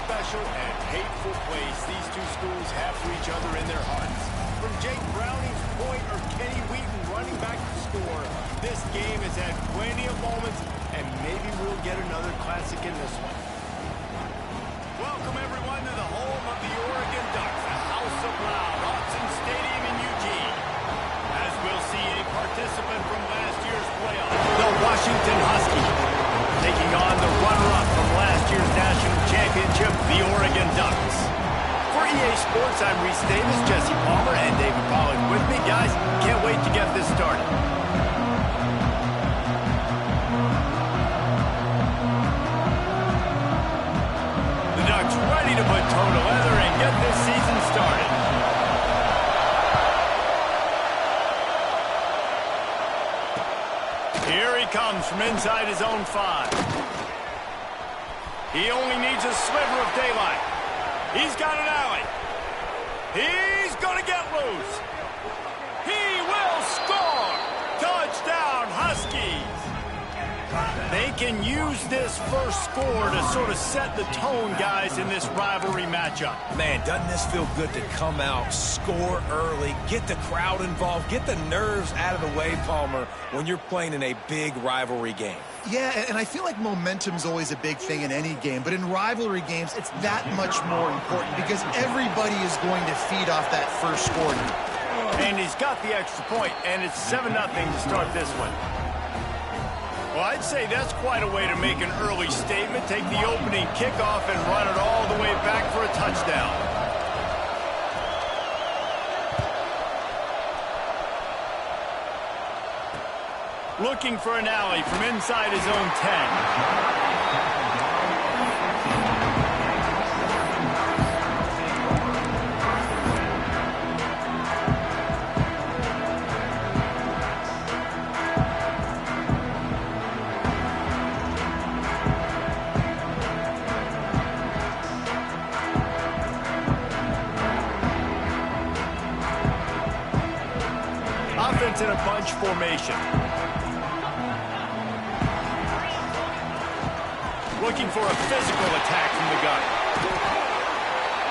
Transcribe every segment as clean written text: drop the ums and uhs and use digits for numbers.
special and hateful place these two schools have for each other in their hearts. From Jake Browning's point or Kenny Wheaton running back to score, this game has had plenty of moments, and maybe we'll get another classic in this one. Welcome, everyone, to the home of the Oregon Ducks, the House of Loud, Autzen Stadium in Eugene. As we'll see a participant from last year's playoffs, the Washington Huskies, taking on the runner-up from last year's national championship, the Oregon Ducks. For EA Sports, I'm Reese Davis, Jesse Palmer, and David Pollack with me. Guys, can't wait to get this started. The Ducks ready to put toe to leather and get this season started. Here he comes from inside his own 5. He only needs a sliver of daylight. He's got an alley. He's going to get loose. He will score. Touchdown, Huskies. They can use this first score to sort of set the tone, guys, in this rivalry matchup. Man, doesn't this feel good to come out, score early, get the crowd involved, get the nerves out of the way, Palmer, when you're playing in a big rivalry game? Yeah, and I feel like momentum's always a big thing in any game, but in rivalry games, it's that much more important because everybody is going to feed off that first score. And he's got the extra point, and it's 7-0 to start this one. Well, I'd say that's quite a way to make an early statement. Take the opening kickoff and run it all the way back for a touchdown. Looking for an alley from inside his own 10. Offense in a bunch formation. Looking for a physical attack from the gun.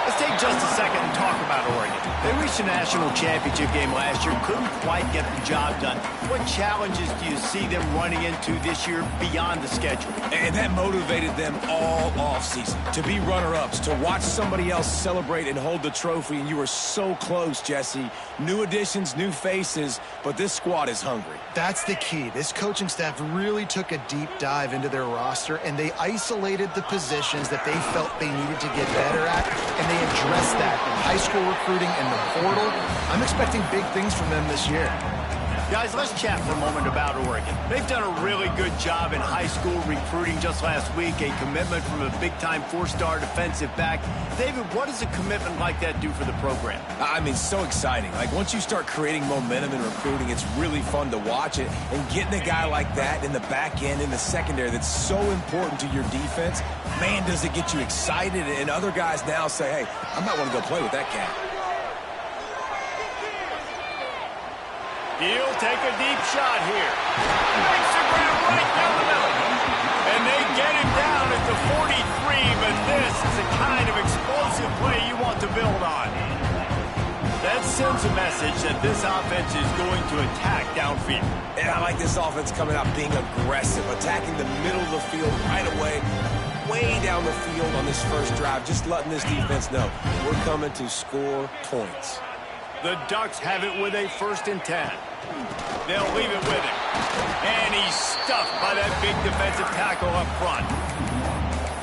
Let's take just a second and talk about Oregon. They reached a national championship game last year, couldn't quite get the job done. What challenges do you see them running into this year beyond the schedule? And that motivated them all offseason to be runner-ups, to watch somebody else celebrate and hold the trophy, and you were so close, Jesse. New additions, new faces, but this squad is hungry. That's the key. This coaching staff really took a deep dive into their roster, and they isolated the positions that they felt they needed to get better at, and they addressed that in high school recruiting and the portal. I'm expecting big things from them this year. Guys, let's chat for a moment about Oregon. They've done a really good job in high school recruiting just last week, a commitment from a big-time 4-star defensive back. David, what does a commitment like that do for the program? I mean, so exciting. Like, once you start creating momentum in recruiting, it's really fun to watch it. And getting a guy like that in the back end, in the secondary, that's so important to your defense, man, does it get you excited. And other guys now say, hey, I might want to go play with that cat. He'll take a deep shot here. Makes a grab right down the middle. And they get him down at the 43, but this is the kind of explosive play you want to build on. That sends a message that this offense is going to attack downfield. And I like this offense coming out being aggressive, attacking the middle of the field right away, way down the field on this first drive, just letting this defense know we're coming to score points. The Ducks have it with a 1st and 10. They'll leave it with him. And he's stuffed by that big defensive tackle up front.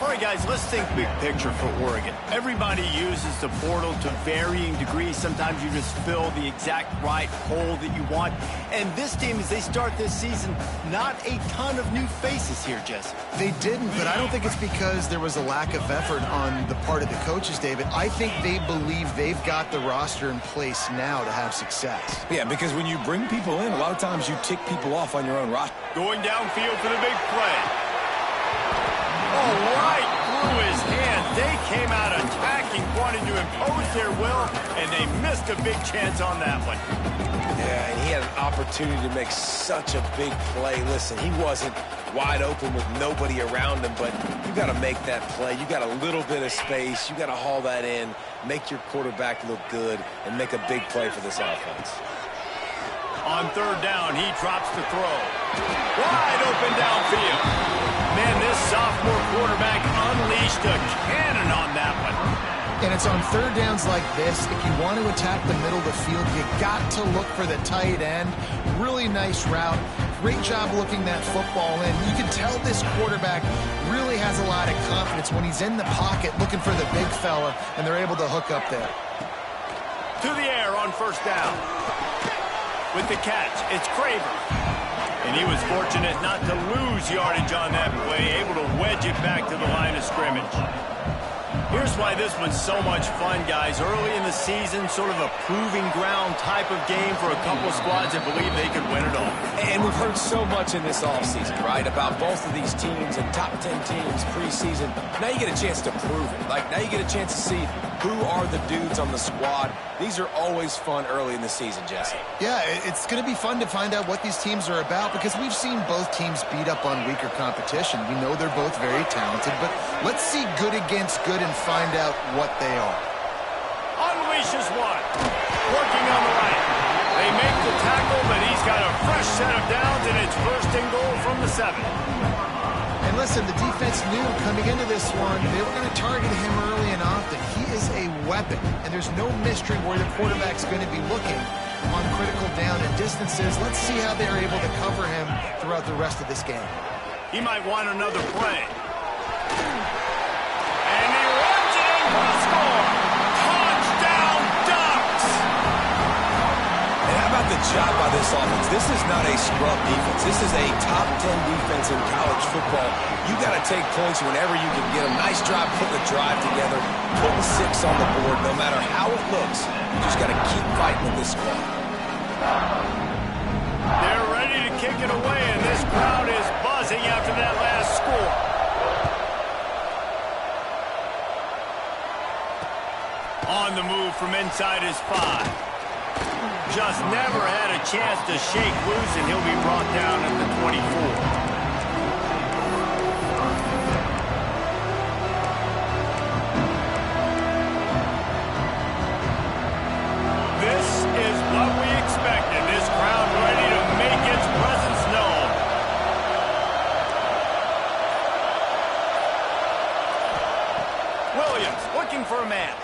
All right, guys, let's think big picture for Oregon. Everybody uses the portal to varying degrees. Sometimes you just fill the exact right hole that you want. And this team, as they start this season, not a ton of new faces here, Jesse. They didn't, but I don't think it's because there was a lack of effort on the part of the coaches, David. I think they believe they've got the roster in place now to have success. Yeah, because when you bring people in, a lot of times you tick people off on your own roster. Going downfield for the big play. All right, through his hands. They came out attacking, wanting to impose their will, and they missed a big chance on that one. Yeah, and he had an opportunity to make such a big play. Listen, he wasn't wide open with nobody around him, but you got to make that play. You got a little bit of space. You got to haul that in, make your quarterback look good, and make a big play for this offense. On third down, he drops to throw. Wide open downfield. Man, this sophomore quarterback unleashed a cannon on that one. And it's on third downs like this. If you want to attack the middle of the field, you got to look for the tight end. Really nice route. Great job looking that football in. You can tell this quarterback really has a lot of confidence when he's in the pocket looking for the big fella, and they're able to hook up there. To the air on first down. With the catch, it's Craver. And he was fortunate not to lose yardage on that play, able to wedge it back to the line of scrimmage. Here's why this one's so much fun, guys. Early in the season, sort of a proving ground type of game for a couple squads that believe they could win it all. And we've heard so much in this offseason, right, about both of these teams and top 10 teams preseason. Now you get a chance to prove it. Like, now you get a chance to see who are the dudes on the squad. These are always fun early in the season, Jesse. Yeah, it's going to be fun to find out what these teams are about because we've seen both teams beat up on weaker competition. We know they're both very talented, but let's see good against good and find out what they are. Unleashes one. Working on the right. They make the tackle, but he's got a fresh set of downs, and it's first and goal from the 7. And listen, the defense knew coming into this one, they were going to target him early and often. He is a weapon, and there's no mystery where the quarterback's going to be looking on critical down and distances. Let's see how they're able to cover him throughout the rest of this game. He might want another play. And he runs it in for the score. Touchdown, Ducks! And how about the job by this offense? This is not a scrub defense. This is a top 10 defense in college football. You got to take points whenever you can get them. Nice job putting the drive together, putting 6 on the board. No matter how it looks, you just got to keep fighting with this squad. They're ready to kick it away, and this crowd is buzzing after that last score. On the move from inside his 5. Just never had a chance to shake loose, and he'll be brought down at the 24. This is what we expected. This crowd ready to make its presence known. Williams looking for a man.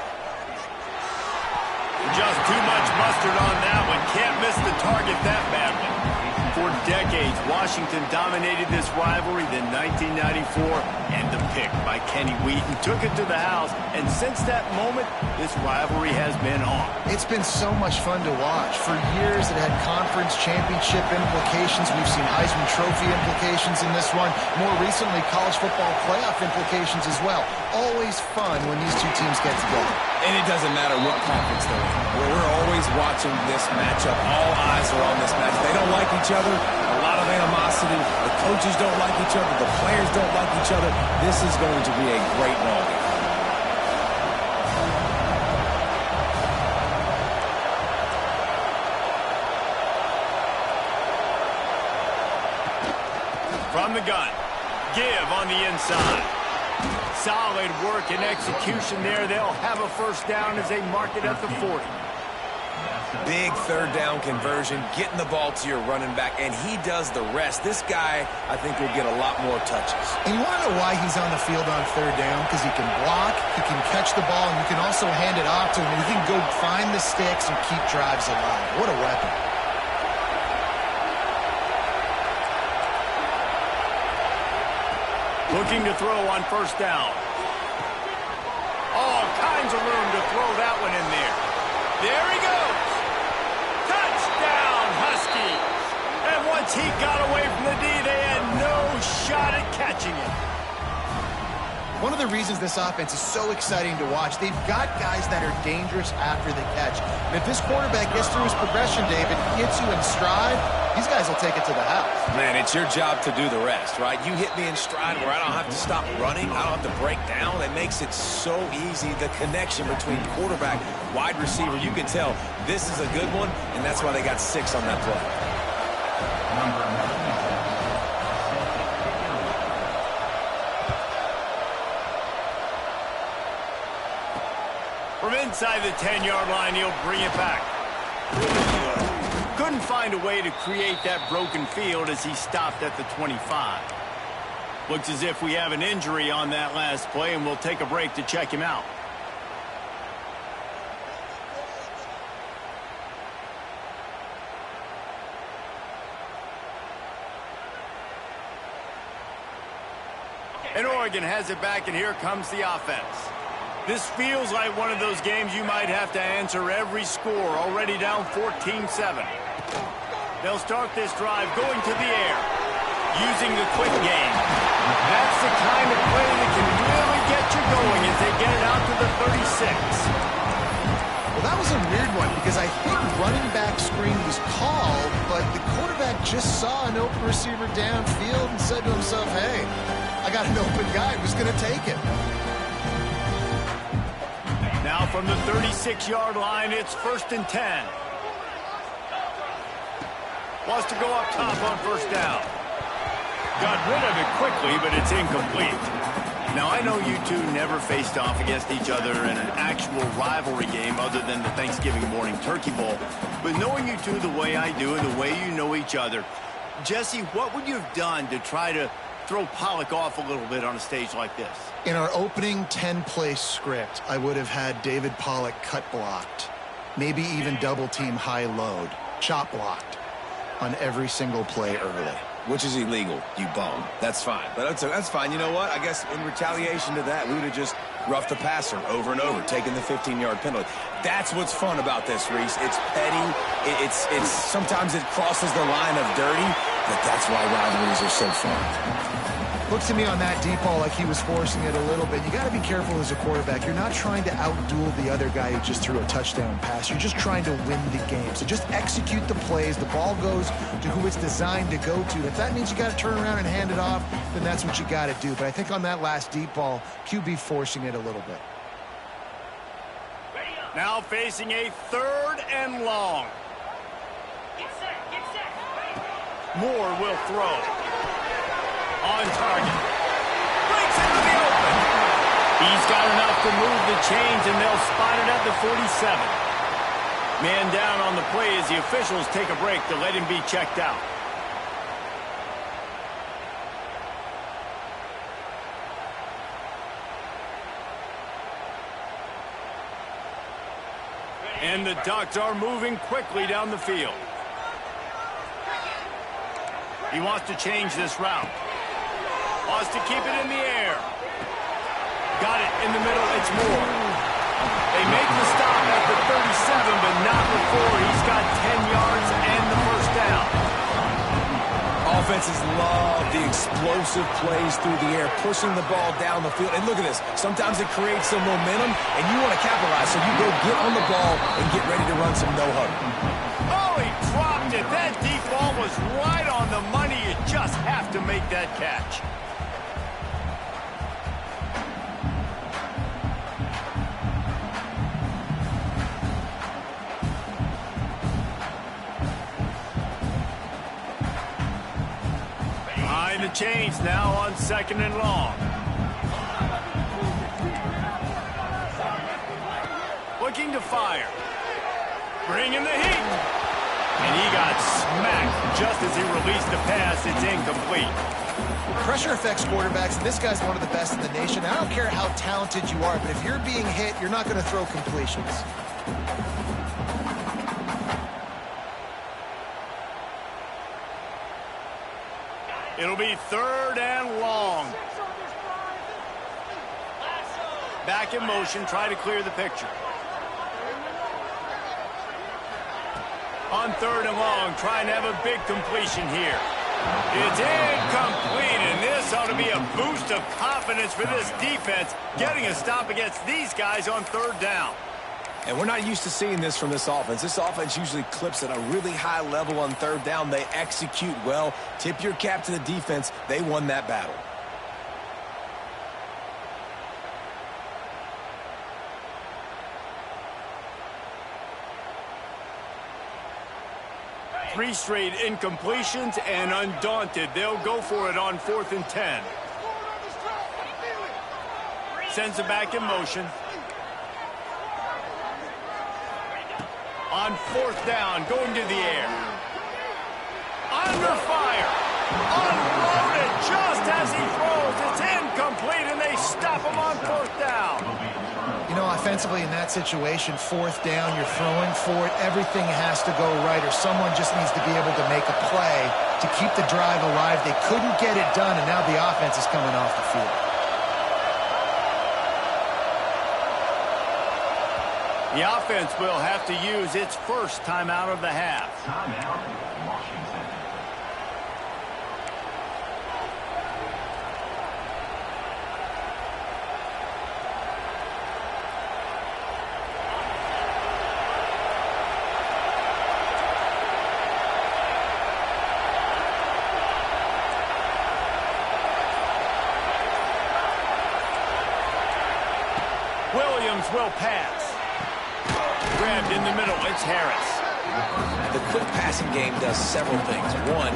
Just too much mustard on that one. Can't miss the target that badly. For decades, Washington dominated this rivalry. Then 1994, and the pick by Kenny Wheaton took it to the house. And since that moment, this rivalry has been on. It's been so much fun to watch. For years, it had conference championship implications. We've seen Heisman Trophy implications in this one. More recently, college football playoff implications as well. Always fun when these two teams get together. And it doesn't matter what conference they're in. We're always watching this matchup. All eyes are on this match. They don't like each other. A lot of animosity. The coaches don't like each other. The players don't like each other. This is going to be a great ball game. From the gun. Give on the inside. Solid work and execution there. They'll have a first down as they mark it at the 40. Big third down conversion, getting the ball to your running back, and he does the rest. This guy, I think, will get a lot more touches. And you want to know why he's on the field on third down? Because he can block, he can catch the ball, and you can also hand it off to him, and he can go find the sticks and keep drives alive. What a weapon. Looking to throw on first down. All kinds of room to throw that one in there. There he goes. Touchdown, Huskies. And once he got away from the D, they had no shot at catching it. One of the reasons this offense is so exciting to watch, they've got guys that are dangerous after the catch. And if this quarterback gets through his progression, David, hits you in stride, these guys will take it to the house. Man, it's your job to do the rest, right? You hit me in stride where I don't have to stop running. I don't have to break down. It makes it so easy. The connection between quarterback, wide receiver, you can tell this is a good one, and that's why they got 6 on that play. From inside the 10-yard line, he'll bring it back. Couldn't find a way to create that broken field as he stopped at the 25. Looks as if we have an injury on that last play, and we'll take a break to check him out. And Oregon has it back, and here comes the offense. This feels like one of those games you might have to answer every score, already down 14-7. They'll start this drive going to the air, using the quick game. That's the kind of play that can really get you going as they get it out to the 36. Well, that was a weird one because I think running back screen was called, but the quarterback just saw an open receiver downfield and said to himself, hey, I got an open guy who's going to take it. Now from the 36-yard line, it's 1st and 10. Wants to go up top on 1st down. Got rid of it quickly, but it's incomplete. Now, I know you two never faced off against each other in an actual rivalry game other than the Thanksgiving morning turkey bowl. But knowing you two the way I do and the way you know each other, Jesse, what would you have done to try to throw Pollock off a little bit on a stage like this? In our opening 10-play script, I would have had David Pollock cut blocked, maybe even double-team high load, chop blocked on every single play early. Which is illegal, you bum. That's fine. But that's fine. You know what? I guess in retaliation to that, we would have just roughed the passer over and over, taking the 15-yard penalty. That's what's fun about this, Reese. It's petty. It's sometimes it crosses the line of dirty, but that's why rivalries are so fun. Looks to me on that deep ball like he was forcing it a little bit. You got to be careful as a quarterback. You're not trying to outduel the other guy who just threw a touchdown pass. You're just trying to win the game. So just execute the plays. The ball goes to who it's designed to go to. If that means you got to turn around and hand it off, then that's what you got to do. But I think on that last deep ball, QB forcing it a little bit. Now facing a 3rd and long. Moore will throw. On target. Breaks into the open. He's got enough to move the chains, and they'll spot it at the 47. Man down on the play as the officials take a break to let him be checked out. And the Ducks are moving quickly down the field. He wants to change this route. Wants to keep it in the air. Got it in the middle. It's Moore. They make the stop at the 37, but not before he's got 10 yards and the 1st down. Offenses love the explosive plays through the air, pushing the ball down the field. And look at this. Sometimes it creates some momentum, and you want to capitalize. So you go get on the ball and get ready to run some no-huddle. Oh, he dropped it. That deep ball was right on the money. You just have to make that catch. Behind the chains now on 2nd and long. Looking to fire. Bringing the heat. And he got smacked just as he released the pass. It's incomplete. Pressure affects quarterbacks, and this guy's one of the best in the nation. I don't care how talented you are, but if you're being hit, you're not going to throw completions. It'll be 3rd and long. Back in motion, try to clear the picture. On 3rd and long, trying to have a big completion here. It's incomplete, and this ought to be a boost of confidence for this defense, getting a stop against these guys on 3rd down. And we're not used to seeing this from this offense. This offense usually clips at a really high level on third down. They execute well. Tip your cap to the defense. They won that battle. Three straight incompletions, and undaunted, they'll go for it on 4th and 10. Sends it back in motion. On 4th down, going to the air. Under fire. Unloaded just as he throws. It's incomplete, and they stop him on 4th down. You know, offensively in that situation, 4th down, you're throwing for it. Everything has to go right, or someone just needs to be able to make a play to keep the drive alive. They couldn't get it done, and now the offense is coming off the field. The offense will have to use its first timeout of the half. Timeout, Washington. Williams will pass. Grabbed in the middle, it's Harris. The quick passing game does several things. One,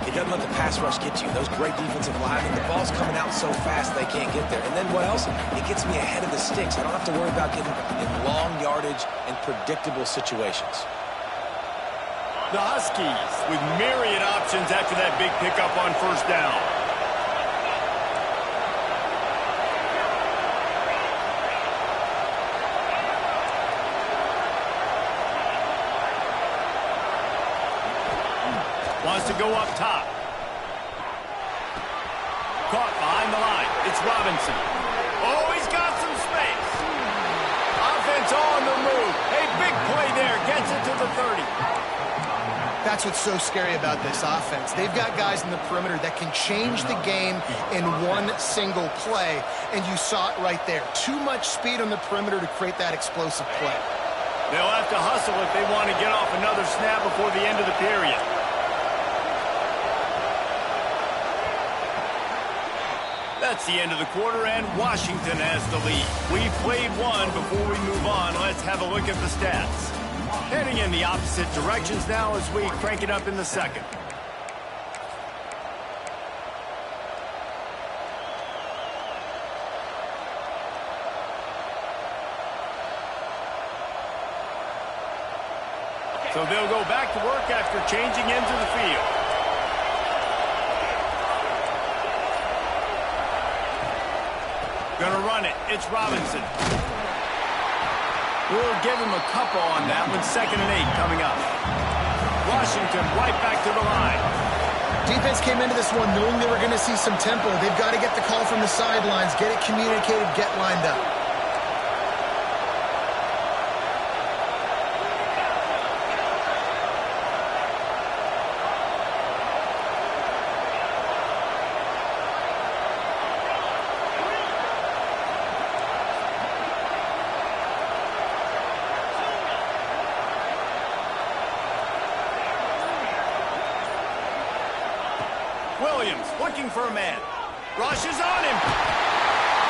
it doesn't let the pass rush get to you. Those great defensive linemen, the ball's coming out so fast they can't get there. And then what else? It gets me ahead of the sticks. I don't have to worry about getting in long yardage and predictable situations. The Huskies with myriad options after that big pickup on 1st down. Wants to go up top. Caught behind the line. It's Robinson. Oh, he's got some space. Offense on the move. A big play there. Gets it to the 30. That's what's so scary about this offense. They've got guys in the perimeter that can change the game in one single play, and you saw it right there. Too much speed on the perimeter to create that explosive play. They'll have to hustle if they want to get off another snap before the end of the period. That's the end of the quarter, and Washington has the lead. We've played one. Before we move on, let's have a look at the stats. Heading in the opposite directions now as we crank it up in the second. So they'll go back to work after changing into the field. Gonna run it. It's Robinson. We'll give him a couple on that one. 2nd and 8 coming up. Washington right back to the line. Defense came into this one knowing they were going to see some tempo. They've got to get the call from the sidelines, get it communicated, get lined up. Williams looking for a man. Rushes on him.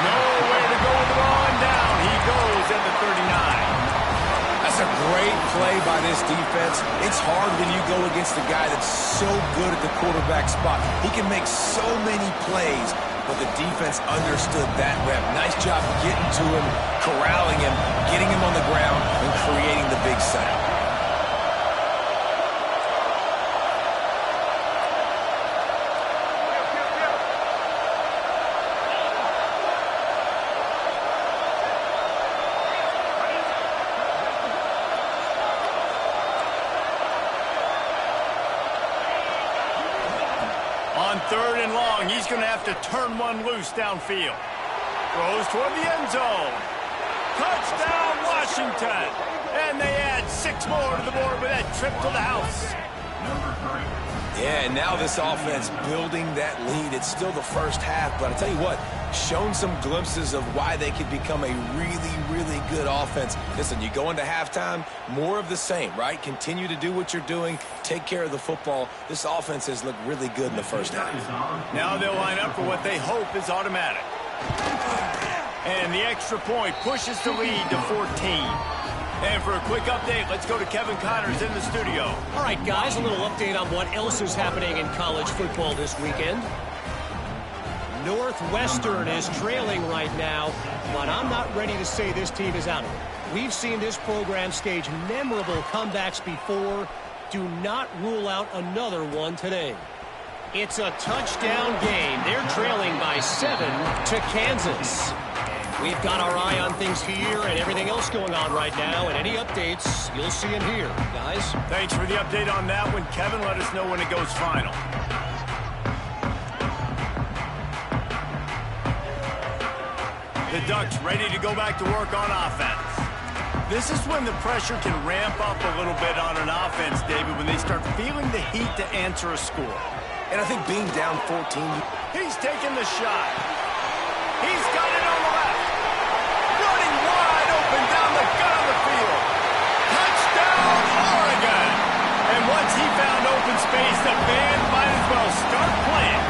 Nowhere to go with the ball and down. He goes at the 39. That's a great play by this defense. It's hard when you go against a guy that's so good at the quarterback spot. He can make so many plays, but the defense understood that rep. Nice job getting to him, corralling him, getting him on the ground, and creating the big sack. On 3rd and long, he's going to have to turn one loose downfield. Throws toward the end zone. Touchdown, Yeah, and now this offense building that lead. It's still the first half, but I tell you what, shown some glimpses of why they could become a really, really good offense. Listen, you go into halftime, more of the same, right? Continue to do what you're doing, take care of the football. This offense has looked really good in the first half. Now they'll line up for what they hope is automatic. And the extra point pushes the lead to 14. And for a quick update, let's go to Kevin Connors in the studio. All right, guys, a little update on what else is happening in college football this weekend. Northwestern is trailing right now, but I'm not ready to say this team is out of it. We've seen this program stage memorable comebacks before. Do not rule out another one today. It's a touchdown game. They're trailing by 7 to Kansas. We've got our eye on things here and everything else going on right now, and any updates you'll see in here, guys. Thanks for the update on that one, Kevin. Let us know when it goes final. The Ducks ready to go back to work on offense. This is when the pressure can ramp up a little bit on an offense, David, when they start feeling the heat to answer a score. And I think being down 14... He's taking the shot. He's got it on the left. Running wide open down the gut of the field. Touchdown, Oregon. And once he found open space, the band might as well start playing.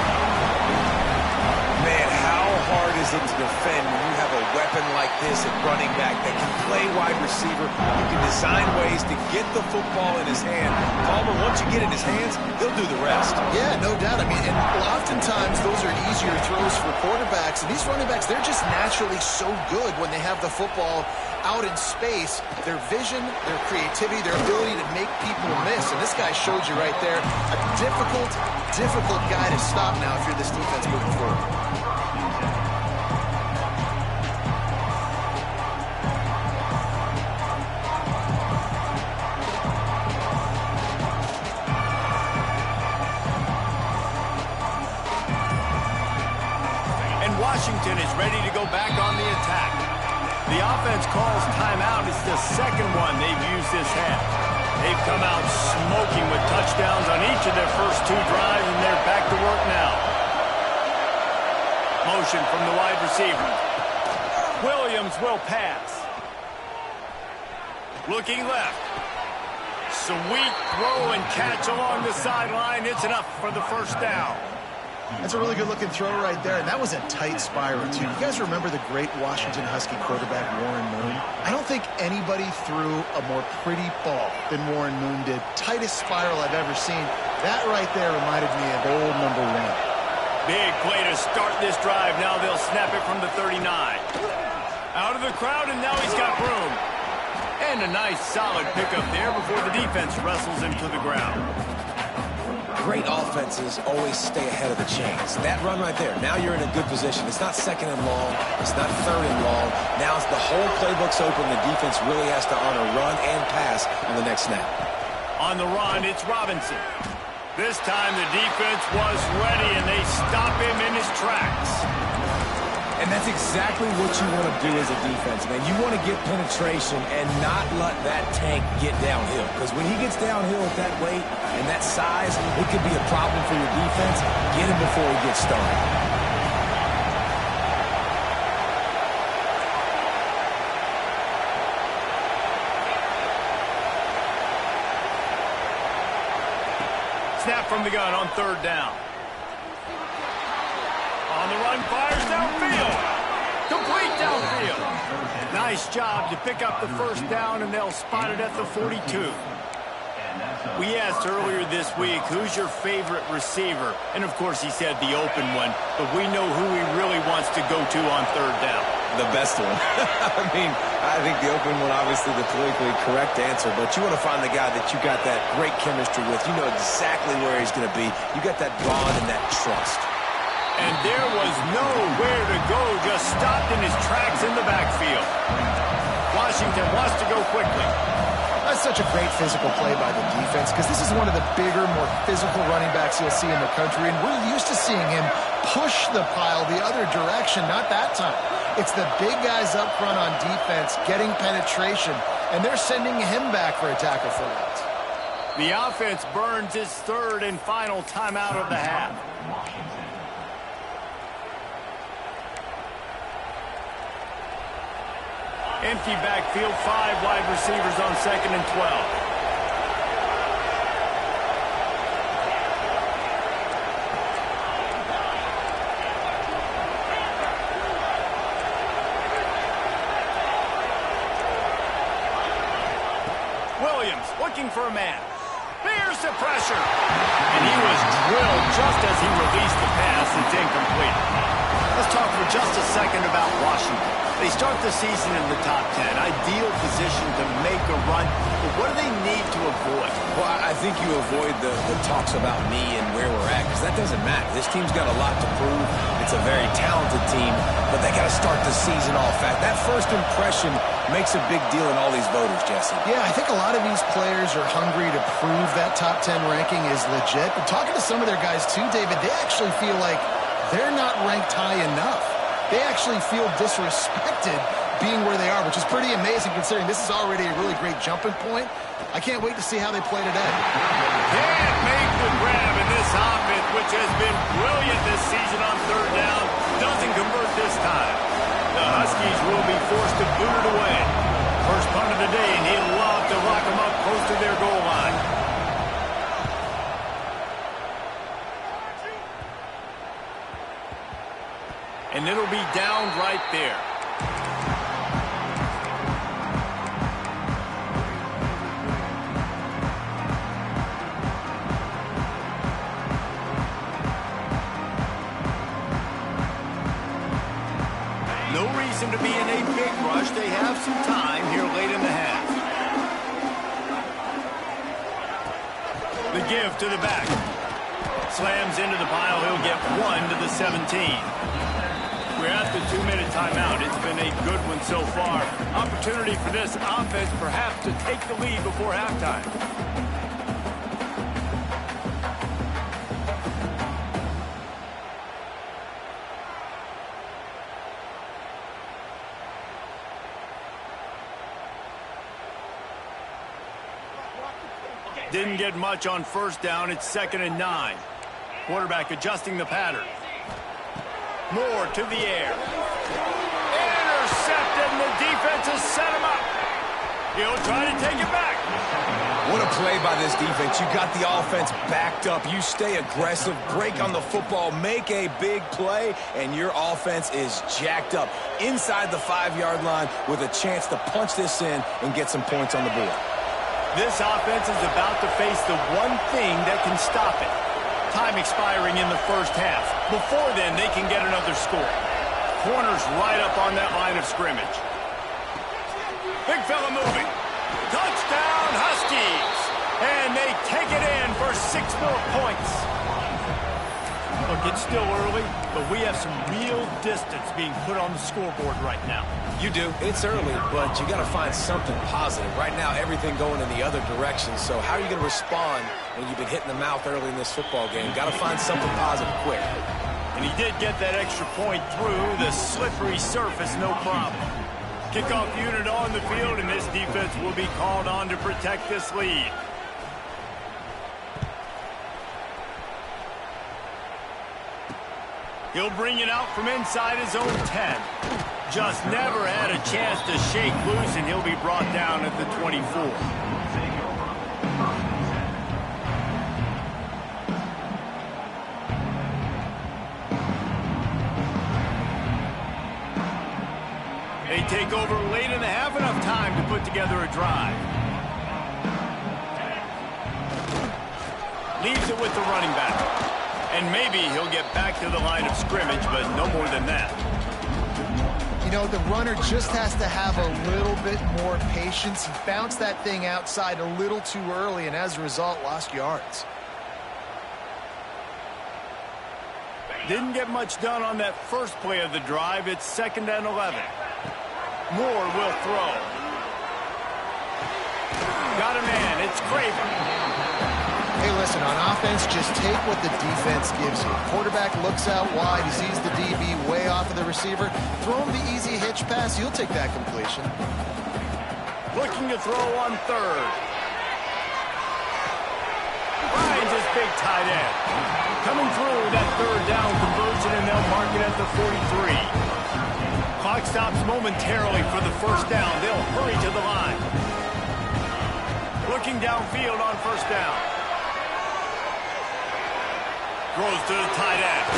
Man, how hard is it to defend when you have a weapon like this at running back that can play wide receiver? You can design ways to get the football in his hand. Palmer, once you get it in his hands, he'll do the rest. Yeah, no doubt. I mean, and oftentimes those are easier throws for quarterbacks. And these running backs, they're just naturally so good when they have the football out in space. Their vision, their creativity, their ability to make people miss. And this guy showed you right there, a difficult guy to stop now if you're this defense moving forward. Washington is ready to go back on the attack. The offense calls timeout. It's the second one they've used this half. They've come out smoking with touchdowns on each of their first 2 drives, and they're back to work now. Motion from the wide receiver. Williams will pass. Looking left. Sweet throw and catch along the sideline. It's enough for the first down. That's a really good-looking throw right there, and that was a tight spiral, too. You guys remember the great Washington Husky quarterback Warren Moon? I don't think anybody threw a more pretty ball than Warren Moon did. Tightest spiral I've ever seen. That right there reminded me of old number 1. Big play to start this drive. Now they'll snap it from the 39. Out of the crowd, and now he's got room. And a nice, solid pickup there before the defense wrestles him to the ground. Great offenses always stay ahead of the chains. That run right there, now you're in a good position. It's not second and long. It's not third and long. Now it's the whole playbook's open. The defense really has to honor run and pass on the next snap. On the run, it's Robinson. This time the defense was ready, and they stop him in his tracks. And that's exactly what you want to do as a defense, man. You want to get penetration and not let that tank get downhill. Because when he gets downhill at that weight and that size, it could be a problem for your defense. Get him before he gets started. Snap from the gun on 3rd down. On the run, fires downfield. Complete downfield. Nice job to pick up the first down, and they'll spot it at the 42. We asked earlier this week, who's your favorite receiver? And, of course, he said the open one, but we know who he really wants to go to on 3rd down. The best one. I think the open one, obviously the politically correct answer, but you want to find the guy that you got that great chemistry with. You know exactly where he's going to be. You got that bond and that trust. And there was nowhere to go, just stopped in his tracks in the backfield. Washington wants to go quickly. That's such a great physical play by the defense, because this is one of the bigger, more physical running backs you'll see in the country, and we're used to seeing him push the pile the other direction. Not that time. It's the big guys up front on defense getting penetration, and they're sending him back for a tackle for that. The offense burns its third and final timeout of the half. Empty backfield, 5 wide receivers on 2nd and 12. Looking for a man. There's the pressure. And he was drilled just as he released the pass. It's incomplete. Let's talk for just a second about Washington. They start the season in the top 10. Ideal position to make a run. But what do they need to avoid? Well, I think you avoid the talks about me and where we're at, because that doesn't matter. This team's got a lot to prove. It's a very talented team, but they got to start the season off fast. That first impression makes a big deal in all these voters, Jesse. Yeah, I think a lot of these players are hungry to prove that top 10 ranking is legit. But talking to some of their guys too, David, they actually feel like they're not ranked high enough. They actually feel disrespected being where they are, which is pretty amazing considering this is already a really great jumping point. I can't wait to see how they play today. Can't make the grab in this offense, which has been brilliant this season on 3rd down. Doesn't convert this time. The Huskies will be forced to boot it away. First punt of the day, and he'll love to lock them up close to their goal line. And it'll be down right there. No reason to be in a big rush. They have some time here late in the half. The give to the back. Slams into the pile. He'll get 1 to the 17. We're at the 2-minute timeout. It's been a good one so far. Opportunity for this offense perhaps to take the lead before halftime. Didn't get much on 1st down. It's 2nd and 9. Quarterback adjusting the pattern. Moore to the air. Intercepted, and the defense has set him up. He'll try to take it back. What a play by this defense. You got the offense backed up. You stay aggressive, break on the football, make a big play, and your offense is jacked up inside the 5-yard line with a chance to punch this in and get some points on the board. This offense is about to face the one thing that can stop it. Time expiring in the first half. Before then, they can get another score. Corners right up on that line of scrimmage. Big fella moving. Touchdown, Huskies! And they take it in for 6 more points. Look, it's still early, but we have some real distance being put on the scoreboard right now. You do. It's early, but you got to find something positive. Right now, everything going in the other direction. So how are you going to respond when you've been hit in the mouth early in this football game? Got to find something positive quick. And he did get that extra point through the slippery surface, no problem. Kickoff unit on the field, and this defense will be called on to protect this lead. He'll bring it out from inside his own 10. Just never had a chance to shake loose, and he'll be brought down at the 24. They take over late in the half, enough time to put together a drive. Leaves it with the running back. And maybe he'll get back to the line of scrimmage, but no more than that. You know, the runner just has to have a little bit more patience. He bounced that thing outside a little too early, and as a result, lost yards. Didn't get much done on that first play of the drive. It's 2nd and 11. Moore will throw. Got a man. It's Craven. Hey, listen, on offense, just take what the defense gives you. Quarterback looks out wide. He sees the DB way off of the receiver. Throw him the easy hitch pass. He'll take that completion. Looking to throw on 3rd. finds his big tight end. Coming through that third down conversion, and they'll mark it at the 43. Clock stops momentarily for the first down. They'll hurry to the line. Looking downfield on first down. Throws to the tight end.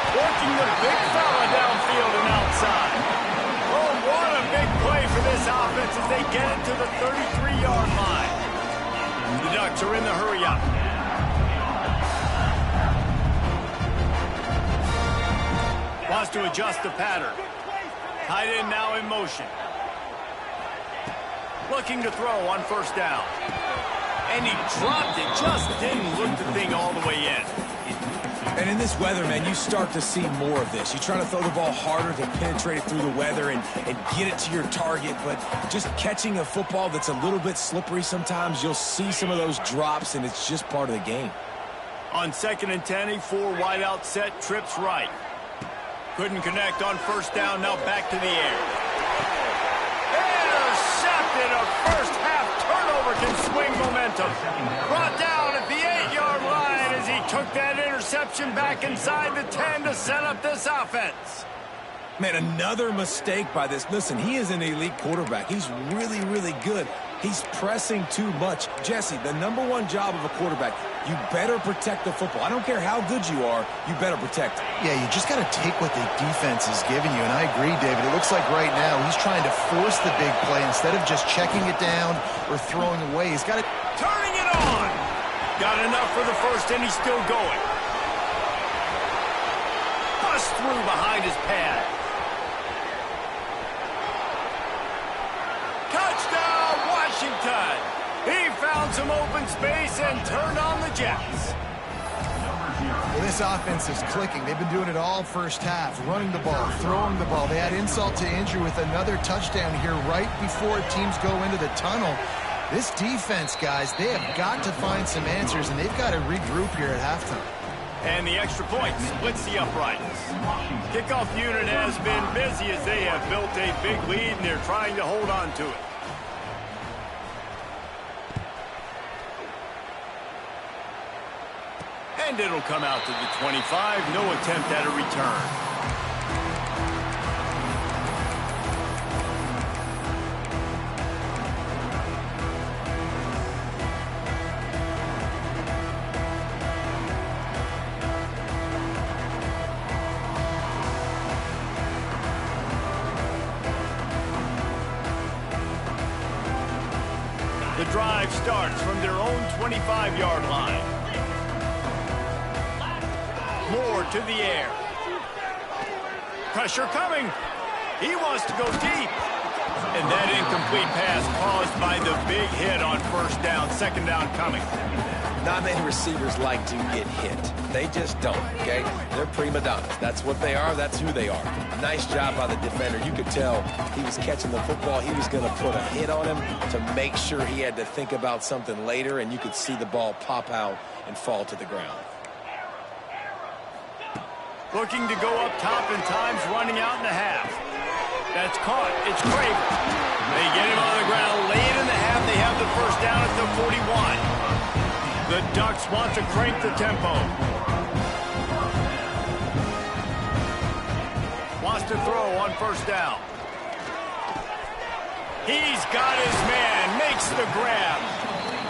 Working the big fella downfield and outside. Oh, what a big play for this offense as they get it to the 33-yard line. The Ducks are in the hurry-up. Wants to adjust the pattern. Tight end now in motion. Looking to throw on first down. And he dropped it. Just didn't look the thing all the way in. And in this weather, man, you start to see more of this. You try to throw the ball harder to penetrate it through the weather and get it to your target, but just catching a football that's a little bit slippery sometimes, you'll see some of those drops, and it's just part of the game. On 2nd and 10, a 4 wide out set, trips right. Couldn't connect on first down, now back to the air. Intercepted, a first half turnover can swing momentum. Brought down at the 8-yard line as he took that interception back inside the 10 to set up this offense. Man, another mistake by this. Listen, he is an elite quarterback. He's really, really good. He's pressing too much. Jesse, the #1 job of a quarterback, you better protect the football. I don't care how good you are, you better protect it. Yeah, you just got to take what the defense is giving you, and I agree, David. It looks like right now he's trying to force the big play instead of just checking it down or throwing away. He's got it. Turning it on. Got enough for the first, and he's still going. Bust through behind his pad. Touchdown, Washington. He found some open space and turned on the Jets. Well, this offense is clicking. They've been doing it all first half, running the ball, throwing the ball. They had insult to injury with another touchdown here right before teams go into the tunnel. This defense, guys, they have got to find some answers, and they've got to regroup here at halftime. And the extra point splits the uprights. Kickoff unit has been busy as they have built a big lead, and they're trying to hold on to it. And it'll come out to the 25. No attempt at a return. The drive starts from their own 25-yard line. Moore to the air. Pressure coming. He wants to go deep. And that incomplete pass caused by the big hit on first down. Second down coming. Not many receivers like to get hit. They just don't, okay? They're prima donnas. That's what they are. That's who they are. Nice job by the defender. You could tell he was catching the football. He was going to put a hit on him to make sure he had to think about something later, and you could see the ball pop out and fall to the ground. Looking to go up top, and time's running out in the half. That's caught. It's Craven. They get him on the ground late in the half. They have the first down at the 41. The Ducks want to crank the tempo. Wants to throw on first down. He's got his man. Makes the grab.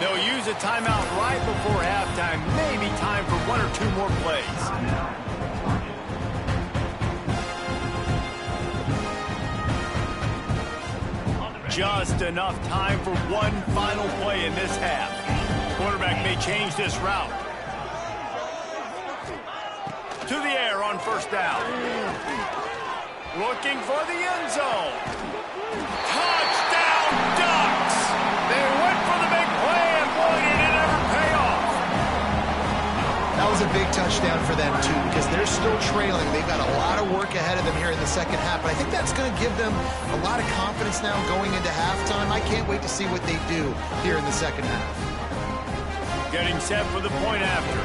They'll use a timeout right before halftime. Maybe time for 1 or 2 more plays. Just enough time for one final play in this half. Quarterback may change this route. To the air on first down. Looking for the end zone. Touchdown, Ducks! They went for the big play, and boy, did it ever pay off. That was a big touchdown for them, too, because they're still trailing. They've got a lot of work ahead of them here in the second half, but I think that's going to give them a lot of confidence now going into halftime. I can't wait to see what they do here in the second half. Getting set for the point after.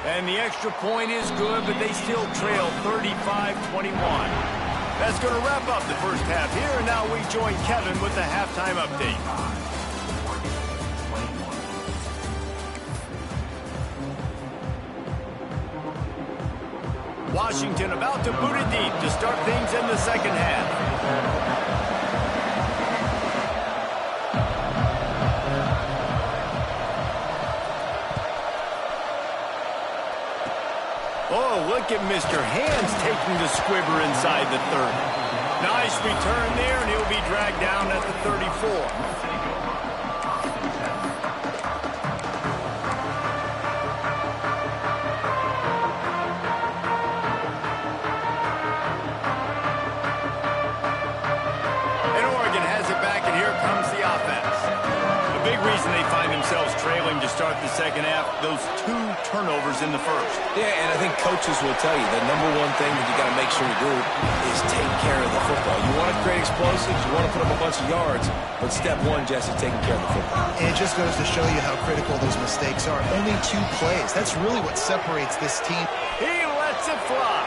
And the extra point is good, but they still trail 35-21. That's going to wrap up the first half here, and now we join Kevin with the halftime update. Washington about to boot it deep to start things in the second half. Oh, look at Mr. Hands taking the squibber inside the 30. Nice return there, and he'll be dragged down at the 34. Trailing to start the second half, those 2 turnovers in the first. Yeah, and I think coaches will tell you the number one thing that you got to make sure to do is take care of the football. You want to create explosives, you want to put up a bunch of yards, but step one, Jesse, taking care of the football. And it just goes to show you how critical those mistakes are. Only 2 plays. That's really what separates this team. He lets it fly.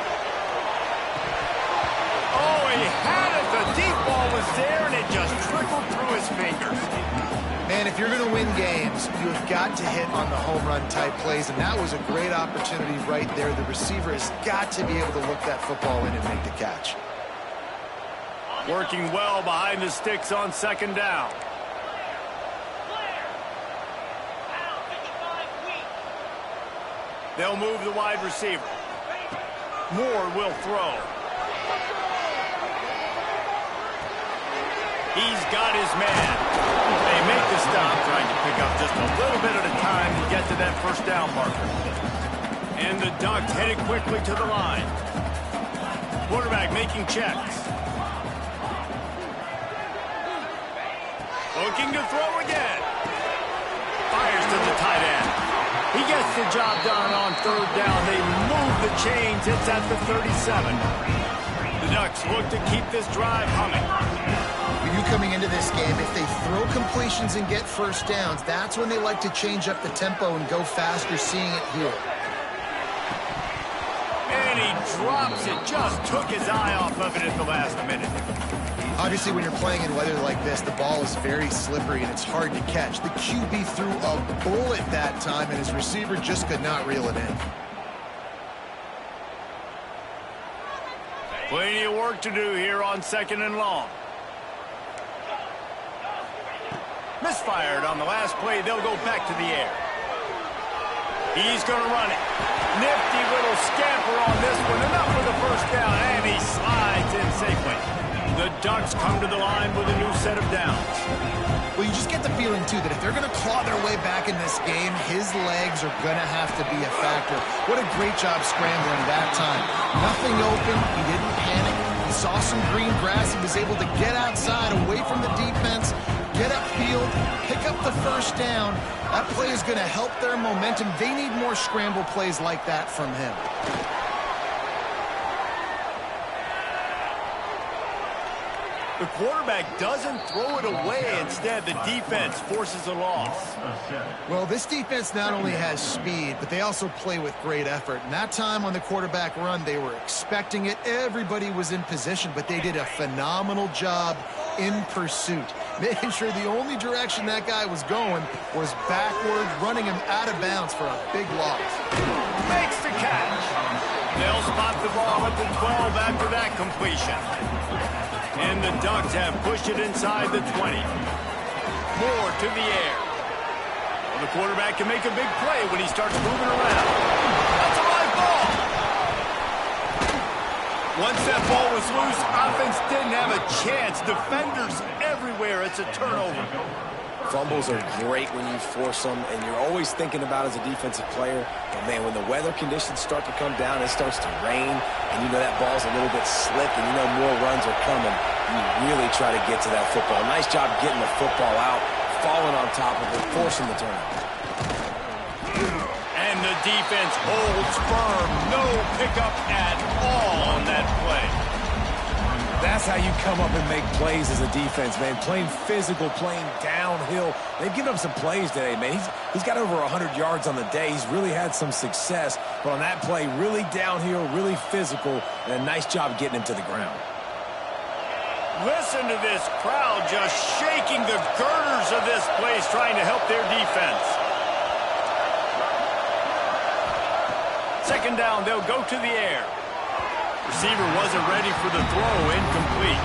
Oh, he had it. The deep ball was there, and it just trickled through his fingers. Man, if you're going to win games, you have got to hit on the home run type plays, and that was a great opportunity right there. The receiver has got to be able to look that football in and make the catch. Working well behind the sticks on second down. They'll move the wide receiver. Moore will throw. He's got his man. They make the stop, trying to pick up just a little bit at a time to get to that first down marker. And the Ducks headed quickly to the line. Quarterback making checks. Looking to throw again. Fires to the tight end. He gets the job done on third down. They move the chains. It's at the 37. The Ducks look to keep this drive humming. You coming into this game, if they throw completions and get first downs, that's when they like to change up the tempo and go faster, seeing it here. And he drops it, just took his eye off of it at the last minute. Obviously, when you're playing in weather like this, the ball is very slippery and it's hard to catch. The QB threw a bullet that time, and his receiver just could not reel it in. Plenty of work to do here on second and long. Misfired on the last play. They'll go back to the air. He's going to run it. Nifty little scamper on this one. Enough for the first down, and he slides in safely. The Ducks come to the line with a new set of downs. Well, you just get the feeling, too, that if they're going to claw their way back in this game, his legs are going to have to be a factor. What a great job scrambling that time. Nothing open. He didn't panic. He saw some green grass. He was able to get outside, away from the defense, get upfield, pick up the first down. That play is going to help their momentum. They need more scramble plays like that from him. The quarterback doesn't throw it away. Instead, the defense forces a loss. Well, this defense not only has speed, but they also play with great effort. And that time on the quarterback run, they were expecting it. Everybody was in position, but they did a phenomenal job in pursuit, making sure the only direction that guy was going was backward, running him out of bounds for a big loss. Makes the catch. They'll spot the ball at the 12 after that completion. And the Ducks have pushed it inside the 20. Moore to the air. Well, the quarterback can make a big play when he starts moving around. That's a live ball. Once that ball was loose, offense didn't have a chance. Defenders everywhere. It's a turnover. Fumbles are great when you force them, and you're always thinking about as a defensive player, but man, when the weather conditions start to come down, it starts to rain, and you know that ball's a little bit slick, and you know more runs are coming. You really try to get to that football. Nice job getting the football out, falling on top of it, forcing the turnover. And the defense holds firm. No pickup at all on that play. That's how you come up and make plays as a defense, man. Playing physical, playing downhill. They've given up some plays today, man. He's got over 100 yards on the day. He's really had some success. But on that play, really downhill, really physical, and a nice job getting him to the ground. Listen to this crowd just shaking the girders of this place, trying to help their defense. Second down, they'll go to the air. Receiver wasn't ready for the throw. Incomplete.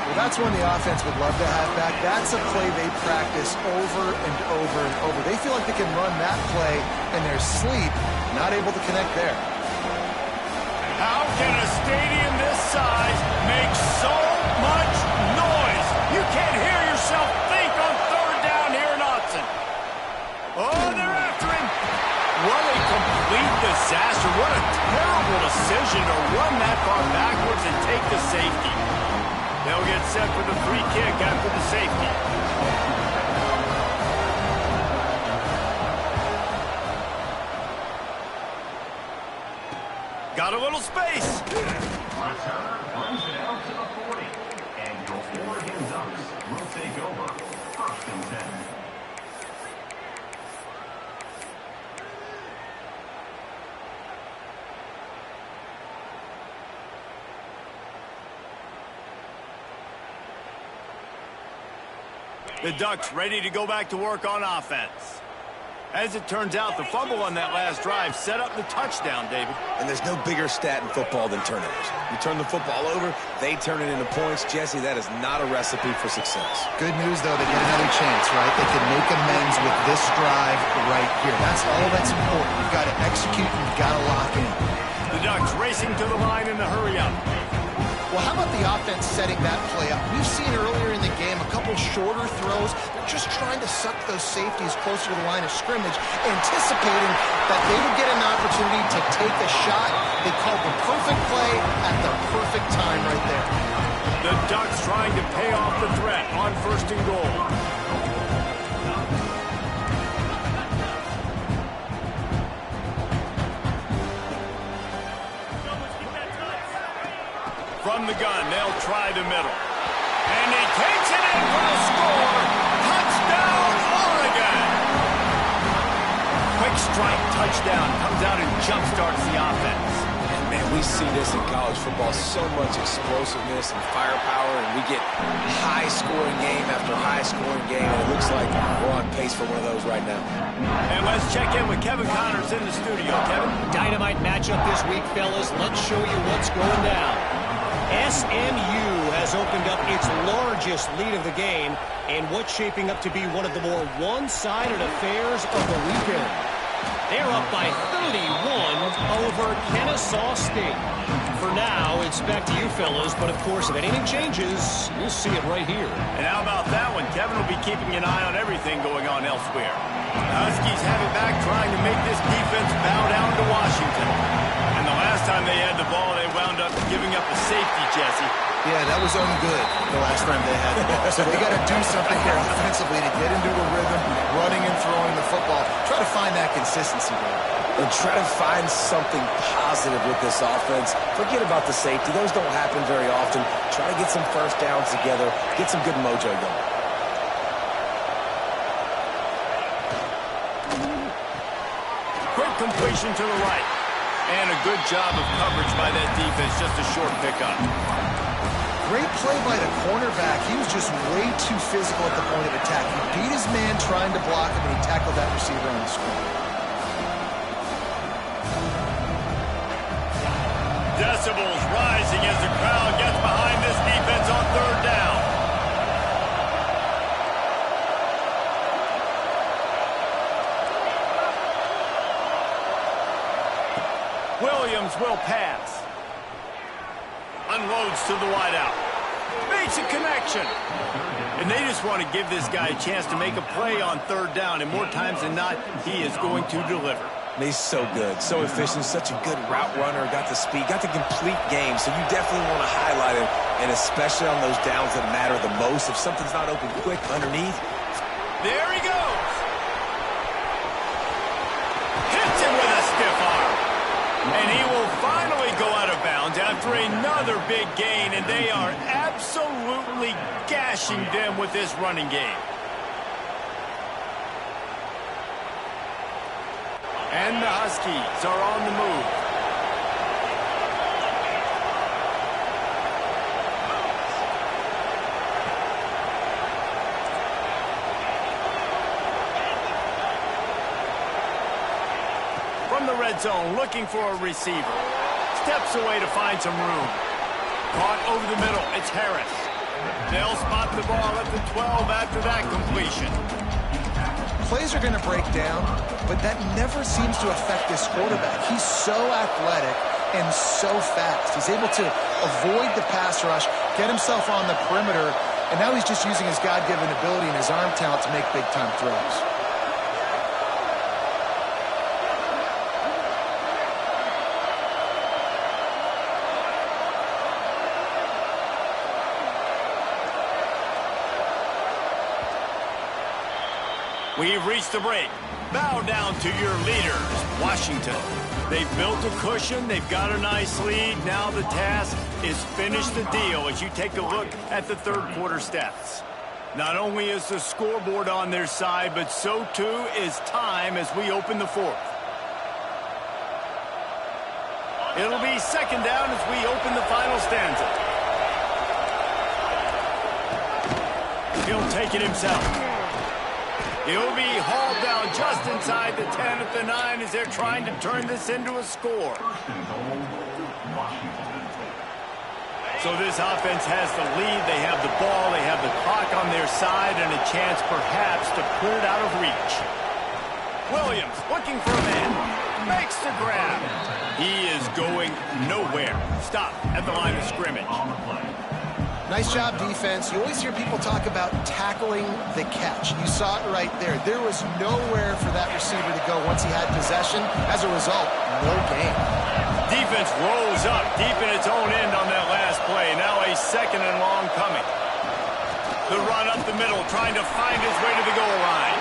Well, that's one the offense would love to have back. That's a play they practice over and over and over. They feel like they can run that play in their sleep, not able to connect there. How can a stadium this size make so much noise? You can't hear yourself think on third down here in Austin. Oh, they're after him. What a complete disaster. What a terrible decision to run that far backwards and take the safety. They'll get set for the free kick after the safety. Got a little space. Returner runs it out to the 40. And your Oregon Ducks will take over. 1st and 10. The Ducks ready to go back to work on offense. As it turns out, the fumble on that last drive set up the touchdown, David. And there's no bigger stat in football than turnovers. You turn the football over, they turn it into points. Jesse, that is not a recipe for success. Good news, though, they get another chance, right? They can make amends with this drive right here. That's all that's important. You've got to execute and you've got to lock in. The Ducks racing to the line in the hurry-up. Well, how about the offense setting that play up? We've seen earlier in the game a couple shorter throws. They're just trying to suck those safeties closer to the line of scrimmage, anticipating that they would get an opportunity to take a shot. They called the perfect play at the perfect time right there. The Ducks trying to pay off the threat on 1st and goal. From the gun, they'll try the middle. And he takes it in for the score. Touchdown, Oregon! Quick strike touchdown comes out and jump-starts the offense. And man, we see this in college football, so much explosiveness and firepower, and we get high-scoring game after high-scoring game, and it looks like we're on pace for one of those right now. And let's check in with Kevin Connors in the studio. Kevin? Dynamite matchup this week, fellas. Let's show you what's going down. SMU has opened up its largest lead of the game in what's shaping up to be one of the more one-sided affairs of the weekend. They're up by 31 over Kennesaw State. For now, it's back to you fellas, but of course, if anything changes, you'll see it right here. And how about that one? Kevin will be keeping an eye on everything going on elsewhere. The Huskies have it back, trying to make this defense bow down to Washington. And the last time they had the ball, they wound up giving up a safety, Jesse. Yeah, that was ungood the last time they had the ball. So they got to do something here offensively to get into a rhythm, running and throwing the football. Try to find that consistency there. And try to find something positive with this offense. Forget about the safety. Those don't happen very often. Try to get some first downs together, get some good mojo going. Quick completion to the right. And a good job of coverage by that defense, just a short pickup. Great play by the cornerback. He was just way too physical at the point of attack. He beat his man trying to block him, and he tackled that receiver on the screen. Decibels rising as the crowd gets behind this defense on 3rd down. Williams will pass. Unloads to the wideout. Makes a connection. And they just want to give this guy a chance to make a play on 3rd down. And more times than not, he is going to deliver. And he's so good, so efficient, such a good route runner, got the speed, got the complete game. So you definitely want to highlight him, and especially on those downs that matter the most. If something's not open quick underneath. There he goes. Hits him with a stiff arm. And he will finally go out of bounds after another big gain, and they are absolutely gashing them with this running game. And the Huskies are on the move. From the red zone, looking for a receiver. Steps away to find some room. Caught over the middle. It's Harris. They'll spot the ball at the 12 after that completion. Plays are going to break down, but that never seems to affect this quarterback. He's so athletic and so fast. He's able to avoid the pass rush, get himself on the perimeter, and now he's just using his God-given ability and his arm talent to make big-time throws. We've reached the break. Bow down to your leaders, Washington. They've built a cushion. They've got a nice lead. Now the task is finish the deal as you take a look at the third quarter stats. Not only is the scoreboard on their side, but so too is time as we open the fourth. It'll be second down as we open the final stanza. He'll take it himself. He'll be hauled down just inside the 10 at the 9 as they're trying to turn this into a score. So this offense has the lead. They have the ball. They have the clock on their side and a chance perhaps to put it out of reach. Williams looking for a man. Makes the grab. He is going nowhere. Stop at the line of scrimmage. Nice job, defense. You always hear people talk about tackling the catch. You saw it right there. There was nowhere for that receiver to go once he had possession. As a result, no gain. Defense rolls up deep in its own end on that last play. Now a second and long coming. The run up the middle, trying to find his way to the goal line.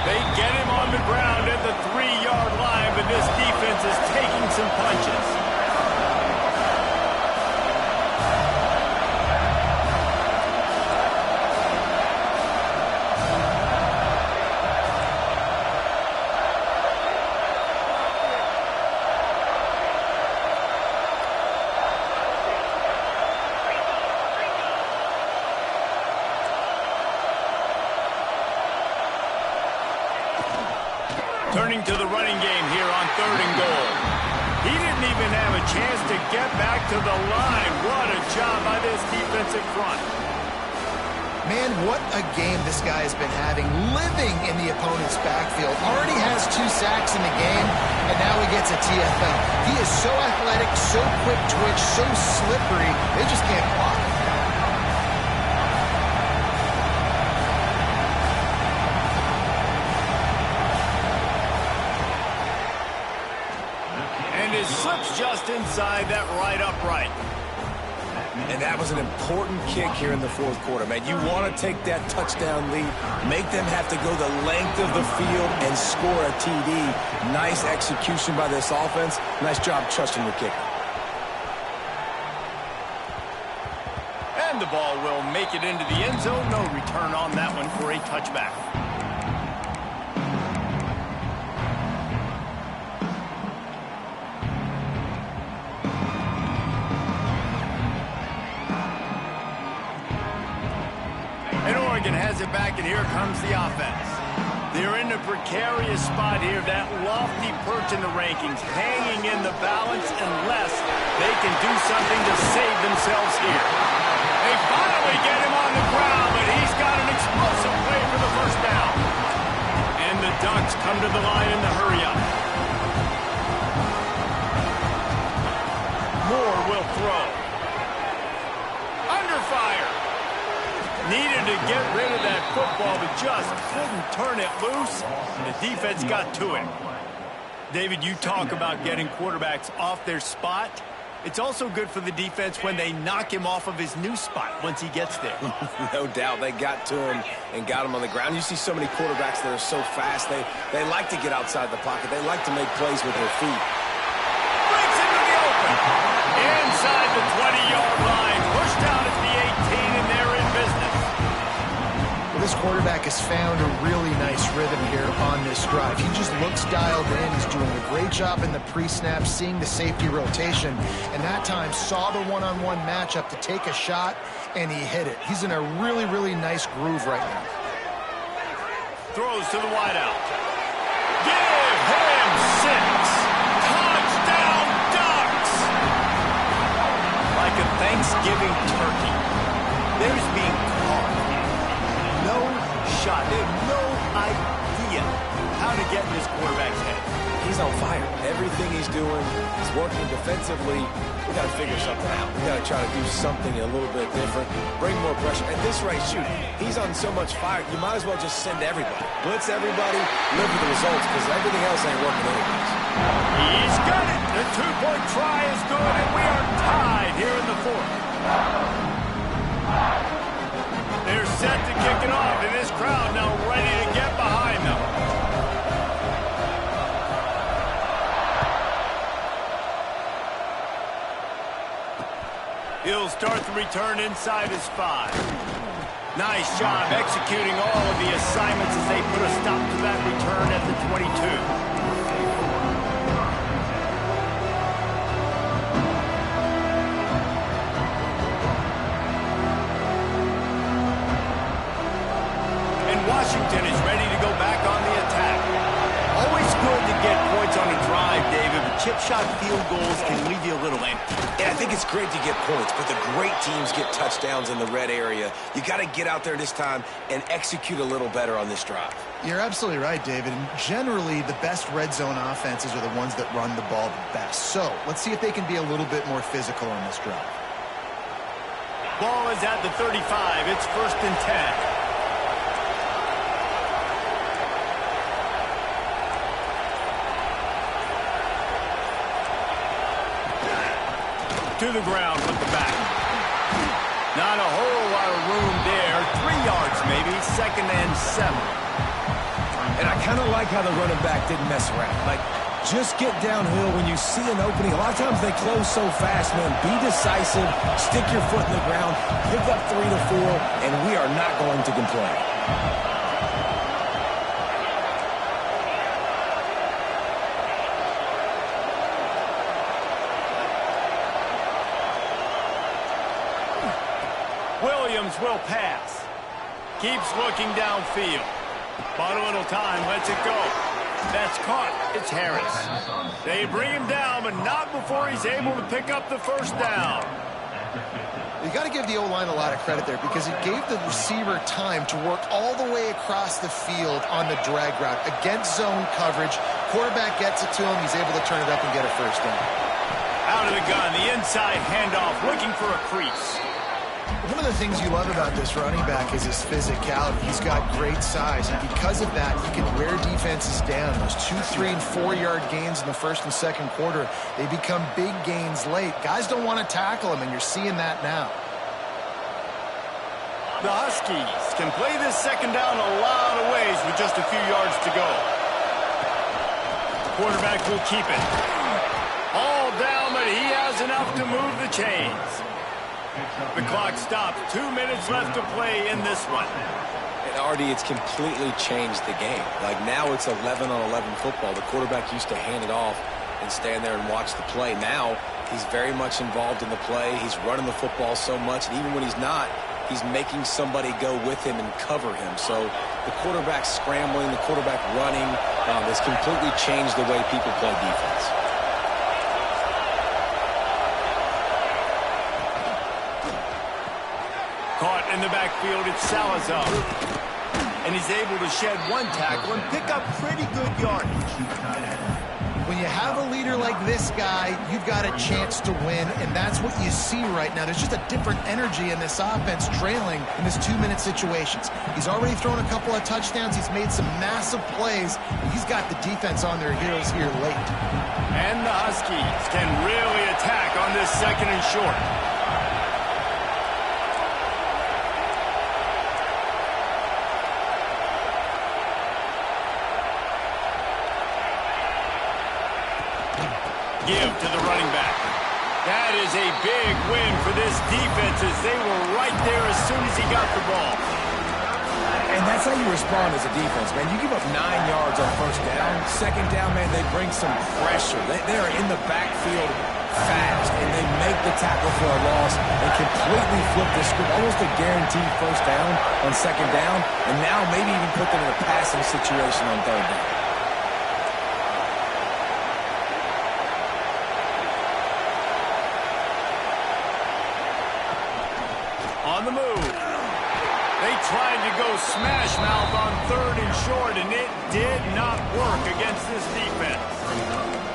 They get him on the ground at the 3-yard line, but this defense is taking some punches. Turning to the running game here on 3rd and goal. He didn't even have a chance to get back to the line. What a job by this defensive front. Man, what a game this guy has been having, living in the opponent's backfield. Already has 2 sacks in the game, and now he gets a TFL. He is so athletic, so quick twitch, so slippery, they just can't block him. Slips just inside that right upright. And that was an important kick here in the fourth quarter, man. You want to take that touchdown lead, make them have to go the length of the field and score a TD. Nice execution by this offense. Nice job trusting your kicker. And the ball will make it into the end zone. No return on that one for a touchback. Has it back, and here comes the offense. They're in a precarious spot here, that lofty perch in the rankings, hanging in the balance unless they can do something to save themselves here. They finally get him on the ground, but he's got an explosive play for the first down. And the Ducks come to the line in the hurry-up. Moore will throw. Under fire. Needed to get rid of that football, but just couldn't turn it loose. The defense got to it. David, you talk about getting quarterbacks off their spot. It's also good for the defense when they knock him off of his new spot once he gets there. No doubt. They got to him and got him on the ground. You see so many quarterbacks that are so fast. They like to get outside the pocket. They like to make plays with their feet. Breaks into the open. Inside the 20-yard line. Pushed down at the 18, and they're in business. This quarterback has found a really nice rhythm here on this drive. He just looks dialed in. He's doing a great job in the pre-snap, seeing the safety rotation, and that time saw the one-on-one matchup to take a shot, and he hit it. He's in a really, really nice groove right now. Throws to the wideout. Give him 6. Touchdown, Ducks! fire. Everything he's doing, he's working defensively. We got to figure something out. We got to try to do something a little bit different, bring more pressure. At this rate, shoot, he's on so much fire, you might as well just send everybody. Blitz everybody, live with the results, because everything else ain't working anyways. He's got it. The two-point try is good, and we are tied here in the fourth. They're set to kick it off, and this crowd now ready to get behind them. He'll start the return inside his 5. Nice job executing all of the assignments as they put a stop to that return at the 22. Washington is ready to go back on the attack. Always good to get points on a drive, David, but chip shot field goals can leave you a little empty. Yeah, I think it's great to get points, but the great teams get touchdowns in the red area. You got to get out there this time and execute a little better on this drive. You're absolutely right, David. And generally, the best red zone offenses are the ones that run the ball the best. So let's see if they can be a little bit more physical on this drive. Ball is at the 35. It's 1st and 10. To the ground with the back. Not a whole lot of room there. 3 yards maybe. 2nd and 7. And I kind of like how the running back didn't mess around. Like, just get downhill when you see an opening. A lot of times they close so fast, man. Be decisive. Stick your foot in the ground. Pick up 3 to 4, and we are not going to complain. Williams will pass. Keeps looking downfield. Bought a little time, lets it go. That's caught. It's Harris. They bring him down, but not before he's able to pick up the 1st down. You got to give the O-line a lot of credit there because it gave the receiver time to work all the way across the field on the drag route against zone coverage. Quarterback gets it to him. He's able to turn it up and get a 1st down. Out of the gun, the inside handoff, looking for a crease. One of the things you love about this running back is his physicality. He's got great size, and because of that, he can wear defenses down. Those 2, 3, and 4-yard gains in the 1st and 2nd quarter, they become big gains late. Guys don't want to tackle him, and you're seeing that now. The Huskies can play this 2nd down a lot of ways with just a few yards to go. Quarterback will keep it. All down, but he has enough to move the chains. The clock stops. 2 minutes left to play in this one. And Artie, it's completely changed the game. Like now it's 11-on-11 football. The quarterback used to hand it off and stand there and watch the play. Now he's very much involved in the play. He's running the football so much, and even when he's not, he's making somebody go with him and cover him. So the quarterback scrambling, the quarterback running has completely changed the way people play defense. Caught in the backfield, it's Salazar. And he's able to shed 1 tackle and pick up pretty good yardage. When you have a leader like this guy, you've got a chance to win, and that's what you see right now. There's just a different energy in this offense trailing in this 2-minute situations. He's already thrown a couple of touchdowns. He's made some massive plays. He's got the defense on their heels here late. And the Huskies can really attack on this 2nd and short. Give to the running back. That is a big win for this defense as they were right there as soon as he got the ball. And that's how you respond as a defense, man. You give up 9 yards on 1st down. 2nd down, man, they bring some pressure. They are in the backfield fast, and they make the tackle for a loss and completely flip the script. Almost a guaranteed 1st down on 2nd down, and now maybe even put them in a passing situation on 3rd down. On the move. They tried to go smash mouth on 3rd and short, and it did not work against this defense.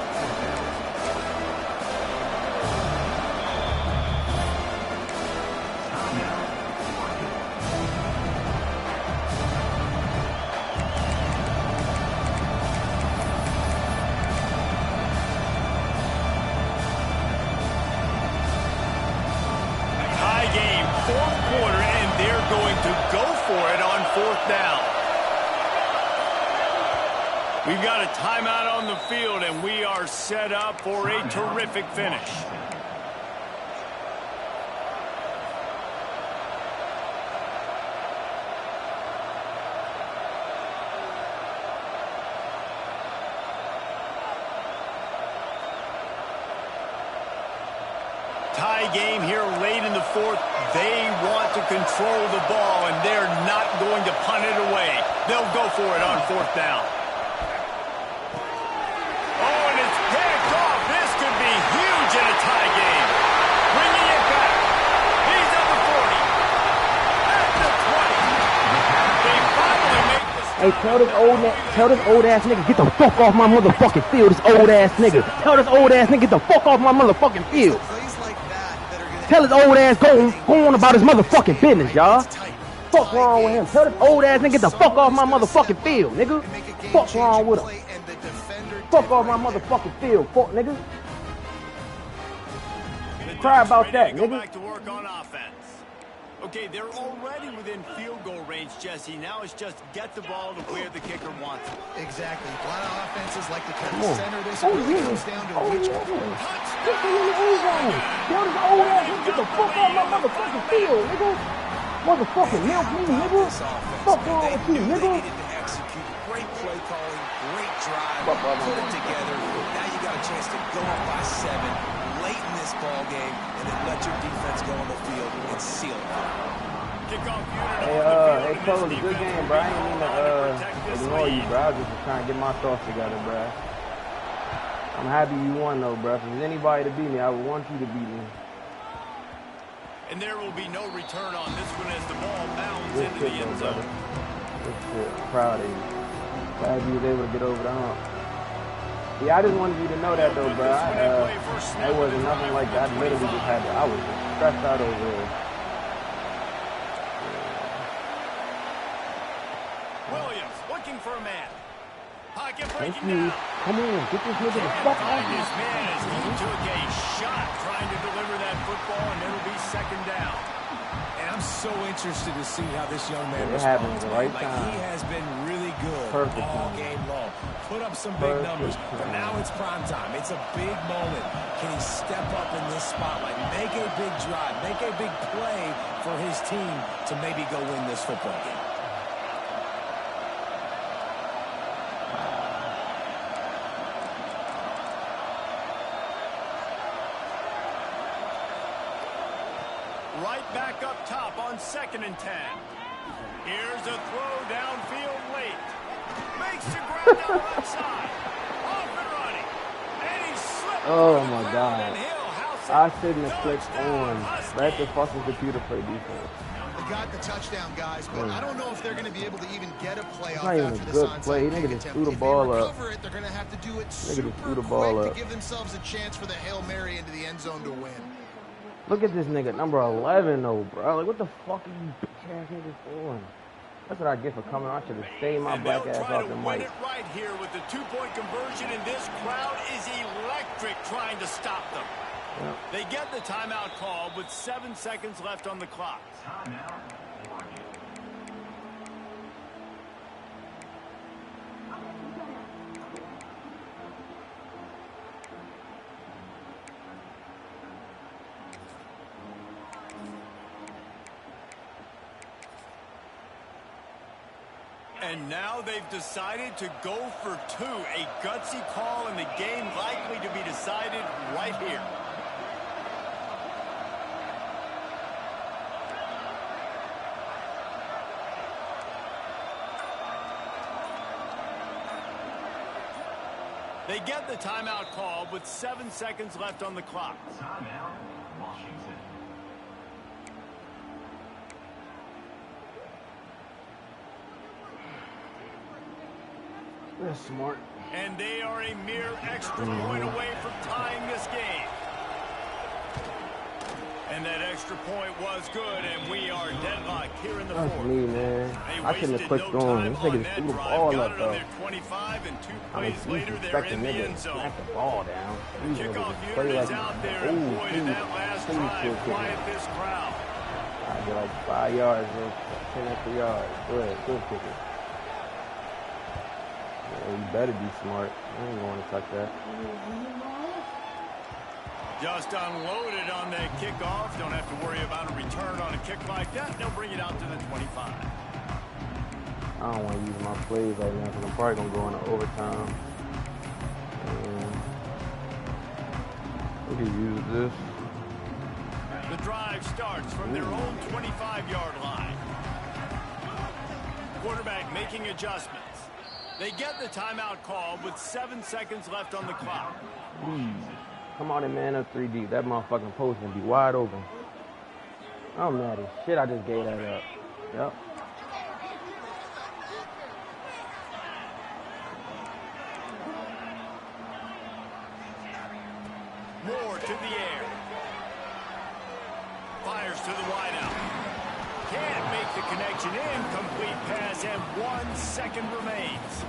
down. We've got a timeout on the field, and we are set up for a terrific finish. Tie game here late in the fourth. They want to control the ball, and they're not going to punt it away. They'll go for it on fourth down. Oh, and it's picked off. This could be huge in a tie game. Bringing it back. He's at the 40. At the 20. They finally make the stop. Hey, tell this old ass nigga get the fuck off my motherfucking field. This old ass nigga. Tell this old ass nigga get the fuck off my motherfucking field. Tell his old ass go on about his motherfucking business, y'all. Fuck wrong with him. Tell this old ass nigga get the fuck off my motherfucking field, nigga. Fuck wrong with him. Fuck off my motherfucking field, fuck nigga. Cry about that, nigga. Back to work on offense. Okay, they're already within field goal range, Jesse. Now it's just get the ball to where the kicker wants it. Exactly. A lot of offenses like to kind Come of on. center this. Oh, Really yeah. comes down to Oh, which yeah. Get in the end zone. Tell this old ass nigga get the fuck off my motherfucking field, nigga. Motherfucking milk me, nigga. Fuck wrong with you, nigga. Great play calling, great drive, put it together. Now you got a chance to go up by 7 late in this ball game, and then let your defense go on the field and seal it. Hey, Coach, good game, bro. I ain't mean to ignore you, bro. I was just trying to get my thoughts together, bro. I'm happy you won, though, bro. If there's anybody to beat me, I would want you to beat me. And there will be no return on this one as the ball bounds Good into shit, the end though, zone. brother. Good shit. I'm proud of you. Glad you was able to get over the hump. Yeah, I just wanted you to know that, though, bro. That wasn't nothing like that. I literally just had to. I was stressed out over there. Williams looking for a man. Pocket Thank breaking you. down. Come on, get this nigga the fuck out of This here. man as he took a shot trying to deliver that football, and it'll be second down. And I'm so interested to see how this young man It happened responds. at the right Like, time. he has been really good Perfect all time. game long. Put up some big numbers, but now it's prime time. It's a big moment. Can he step up in this spotlight, make a big drive, make a big play for his team to maybe go win this football game? Right back up top on 2nd and 10. Here's a throw downfield late. Makes the ground down left side. Off and running. And he slipped. Oh, my God. And he'll house it. I shouldn't have clicked on. Let the fucking computer play defense. They got the touchdown, guys, but I don't know if they're going to be able to even get a play It's off not even after a this good onside play. kick Nigga just attempt. threw the If ball they up. recover it, they're going to have to do it just super threw the ball quick up. to give themselves a chance for the Hail Mary into the end zone to win. Look at this nigga, number 11, though, bro. Like, what the fuck are you bitch-ass niggas doing? That's what I get for coming. I should have stayed my And black they'll ass try off to the win mic. it right here with the 2-point conversion, and this crowd is electric trying to stop them. Yep. They get the timeout call with 7 seconds left on the clock. Timeout, Oregon. And now they've decided to go for 2. A gutsy call, and the game likely to be decided right here. They get the timeout call with 7 seconds left on the clock. Timeout, Washington. That's smart. And they are a mere extra point away from tying this game. And that extra point was good, and we are deadlocked here in the That's fourth. me, man. They I shouldn't have wasted clicked no on. time This nigga on just that threw the drive. ball Got up, it on though. their 25, and 2 I mean, plays you later, they're expect a in the nigga end to zone. smack the ball down. These Kickoff niggas play unit like, is out there, and boy, did please, that last please drive kill me. quiet this crowd. God get like 5 yards, 10 extra yards. Go ahead, go kick it. Yeah, you better be smart. I ain't going to touch that. Just unloaded on the kickoff. Don't have to worry about a return on a kick like that. They'll bring it out to the 25. I don't want to use my plays right now because I'm probably going to go into overtime. And we can use this. The drive starts from their own 25-yard line. Quarterback making adjustments. They get the timeout call with 7 seconds left on the clock. Come on in, man, up 3 deep. That motherfucking post gonna be wide open. I'm mad as shit. I just gave that up. Yep. Moore to the air. Fires to the wideout. Can't make the connection. Incomplete pass, and 1 second remains.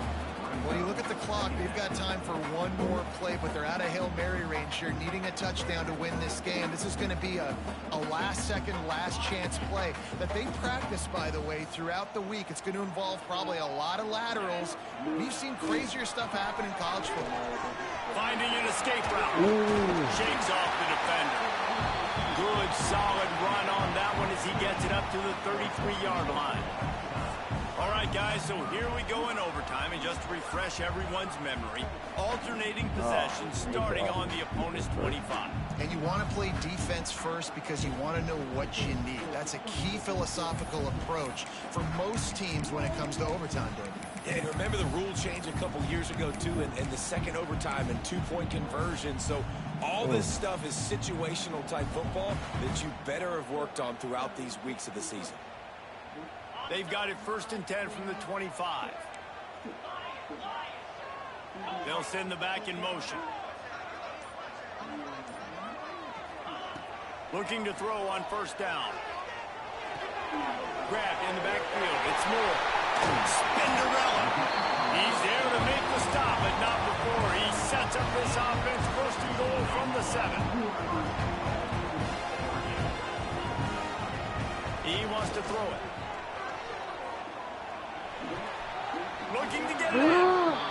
When you look at the clock, they've got time for one more play, but they're out of Hail Mary range here, needing a touchdown to win this game. This is going to be a last-second, last-chance play that they practice, by the way, throughout the week. It's going to involve probably a lot of laterals. We've seen crazier stuff happen in college football. Finding an escape route. Shakes off the defender. Good, solid run on that one as he gets it up to the 33-yard line. All right, guys, so here we go in overtime, and just to refresh everyone's memory, alternating possessions starting on the opponent's 25. And you want to play defense first because you want to know what you need. That's a key philosophical approach for most teams when it comes to overtime, David. Yeah, and remember the rule change a couple years ago, too, and the second overtime and two-point conversion. So all this stuff is situational type football that you better have worked on throughout these weeks of the season. They've got it 1st and 10 from the 25. They'll send the back in motion. Looking to throw on 1st down. Grabbed in the backfield. It's Moore. Spinderella. He's there to make the stop, but not before he sets up this offense 1st and goal from the 7. He wants to throw it. Looking to get it in.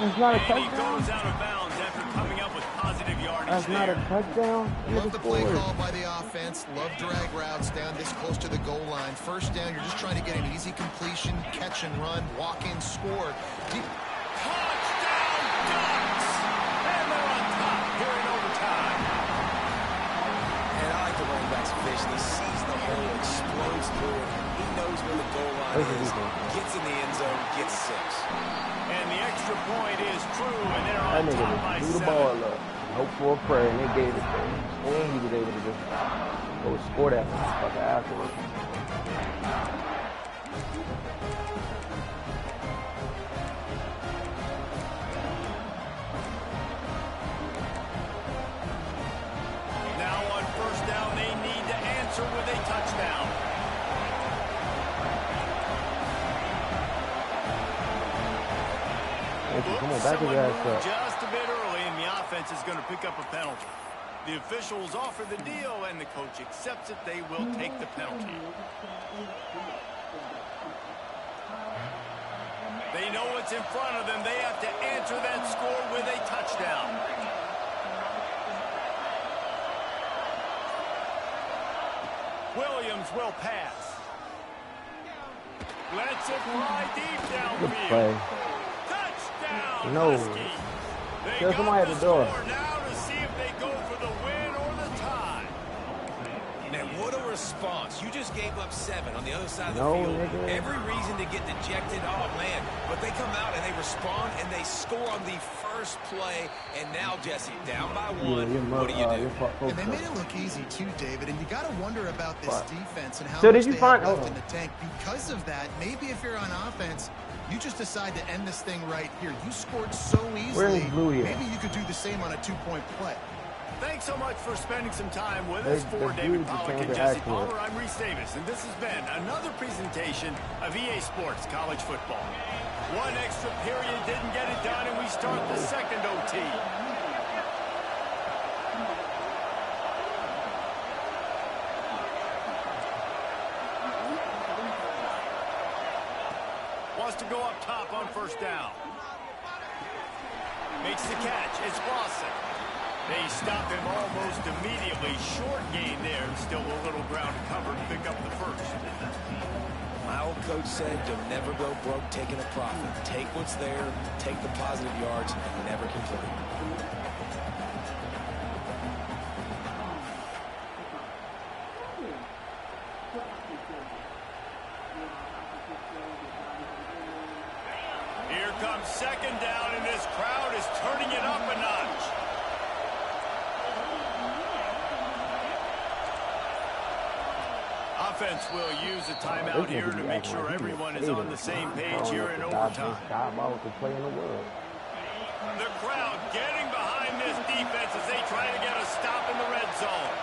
That's not a And he touchdown. goes out of bounds after coming up with positive yardage That's not a touchdown. Love the play call by the offense. Love drag routes down this close to the goal line. 1st down, you're just trying to get an easy completion, catch and run, walk in, score. Touchdown, Ducks! And they're on top here in overtime. And I like the running back's vision. He sees the hole, explodes through it. He knows where the goal line is, gets in the end zone, gets 6. And the extra point is true, and they're That on top nigga by just threw the 7. ball up. Hope for a prayer, and they gave it to him. And he was able to just go score that motherfucker afterwards. Now on 1st down, they need to answer with a touchdown. Come on, back his ass up. Just a bit early, and the offense is going to pick up a penalty. The officials offer the deal, and the coach accepts it. They will take the penalty. They know what's in front of them. They have to answer that score with a touchdown. Williams will pass. Lets it fly deep downfield. Touchdown, No. Husky. They Tell got somebody at the the door. score now to see if they go for the win or the tie. Man, what a response. You just gave up 7 on the other side of the No, field. nigga. Every reason to get dejected. Oh, man. But they come out and they respond and they score on the first play. And now, Jesse, down by 1. What do you do? And they made it look easy too, David. And you got to wonder about this defense and how So much did you they find- have left hold in on. the tank. Because of that, maybe if you're on offense, you just decide to end this thing right here. You scored so easily. Where's Blue here? Maybe you could do the same on a 2-point play. Thanks so much for spending some time with They- us. For the David dudes Pollack became and the Jesse accident. Palmer, I'm Reese Davis, and this has been another presentation of EA Sports College Football. One extra period didn't get it done, and we start the second OT. to go up top on first down. Makes the catch. It's Lawson. They stop him almost immediately. Short gain there. Still a little ground to cover to pick up the first. My old coach said, you'll never go broke taking a profit. Take what's there, take the positive yards, and never complain. Here comes second down, and this crowd is turning it up a notch. Offense will use a timeout here to make sure everyone is on the same page here in overtime. The crowd getting behind this defense as they try to get a stop in the red zone.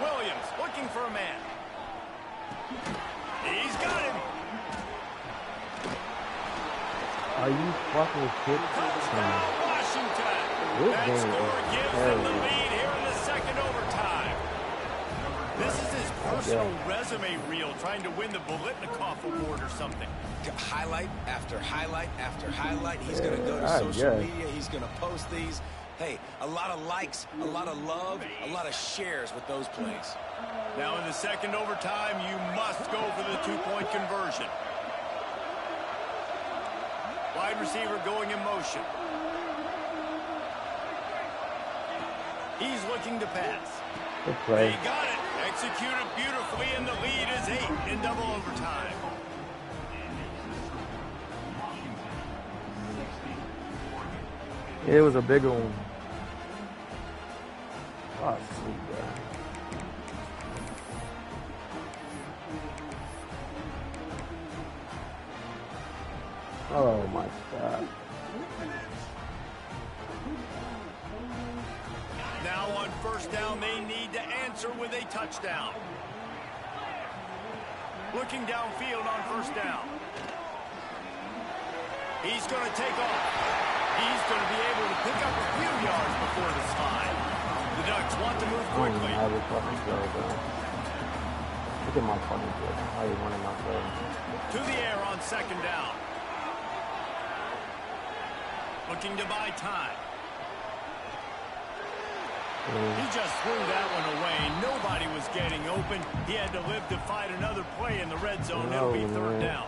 Williams looking for a man. He's got him. Are you fucking kidding Touchdown, Washington. That score gives them the lead here in the second overtime. This is his personal resume reel, trying to win the Bolitnikoff Award or something. Highlight after highlight after highlight. He's going to go to social media. He's going to post these. Hey, a lot of likes, a lot of love, a lot of shares with those plays. Now in the second overtime, you must go for the two-point conversion. Wide receiver going in motion. He's looking to pass. They got it. Executed beautifully, and the lead is 8 in double overtime. It was a bigger one. Oh, sweet, bro. Oh my God. Now on first down, they need to answer with a touchdown. Looking downfield on first down. He's going to take off. He's going to be able to pick up a few yards before the slide. The Ducks want to move quickly. I would fucking go, bro. Look at my fucking play. How you running my play? To the air on second down. Looking to buy time. He just threw that one away. Nobody was getting open. He had to live to fight another play in the red zone. It'll be third down.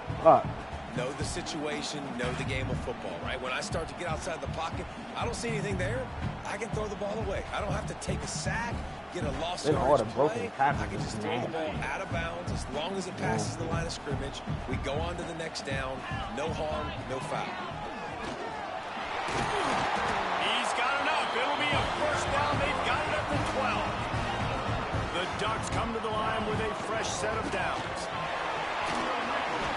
Know the situation, know the game of football, right? When I start to get outside the pocket, I don't see anything there. I can throw the ball away. I don't have to take a sack, get a lost yardage play. I can just throw the ball out of bounds as long as it passes the line of scrimmage. We go on to the next down. No harm, no foul. He's got enough. It'll be a first down. They've got it at the 12. The Ducks come to the line with a fresh set of downs.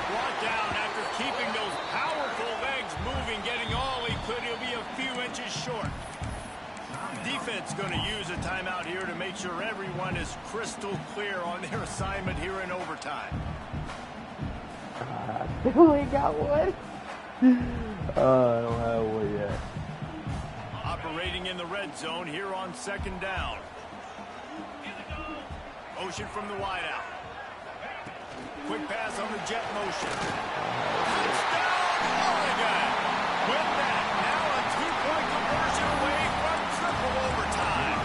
Brought down after keeping those powerful legs moving, getting all he could. He'll be a few inches short. Defense going to use a timeout here to make sure everyone is crystal clear on their assignment here in overtime. We got one. I don't have one yet. Operating in the red zone here on second down. Motion from the wideout. Quick pass on the jet motion. Touchdown, Oregon! With that, now a two-point conversion away from triple overtime.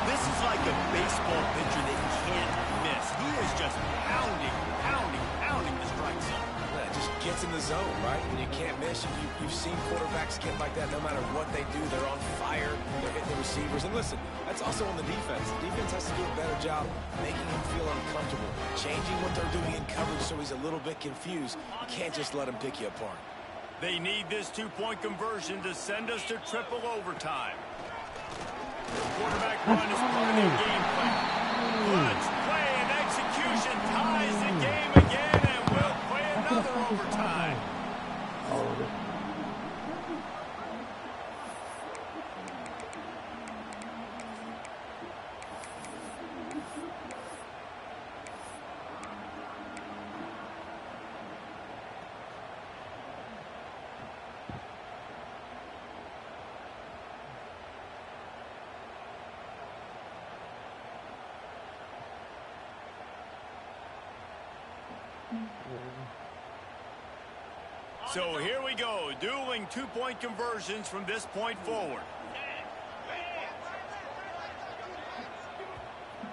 This is like a baseball pitcher that you can't miss. He is just pounding the strike zone. Yeah, it just gets in the zone, right? And you can't miss. You've seen quarterbacks get like that. No matter what they do, they're on fire. They're hitting the receivers. And listen, that's also on the defense. The defense has to do a better job making him feel uncomfortable, changing what they're doing in coverage so he's a little bit confused. You can't just let him pick you apart. They need this two-point conversion to send us to triple overtime. Quarterback run is part of their game plan. Clutch play and execution ties the game again, and we'll play another overtime. So here we go, dueling two-point conversions from this point forward.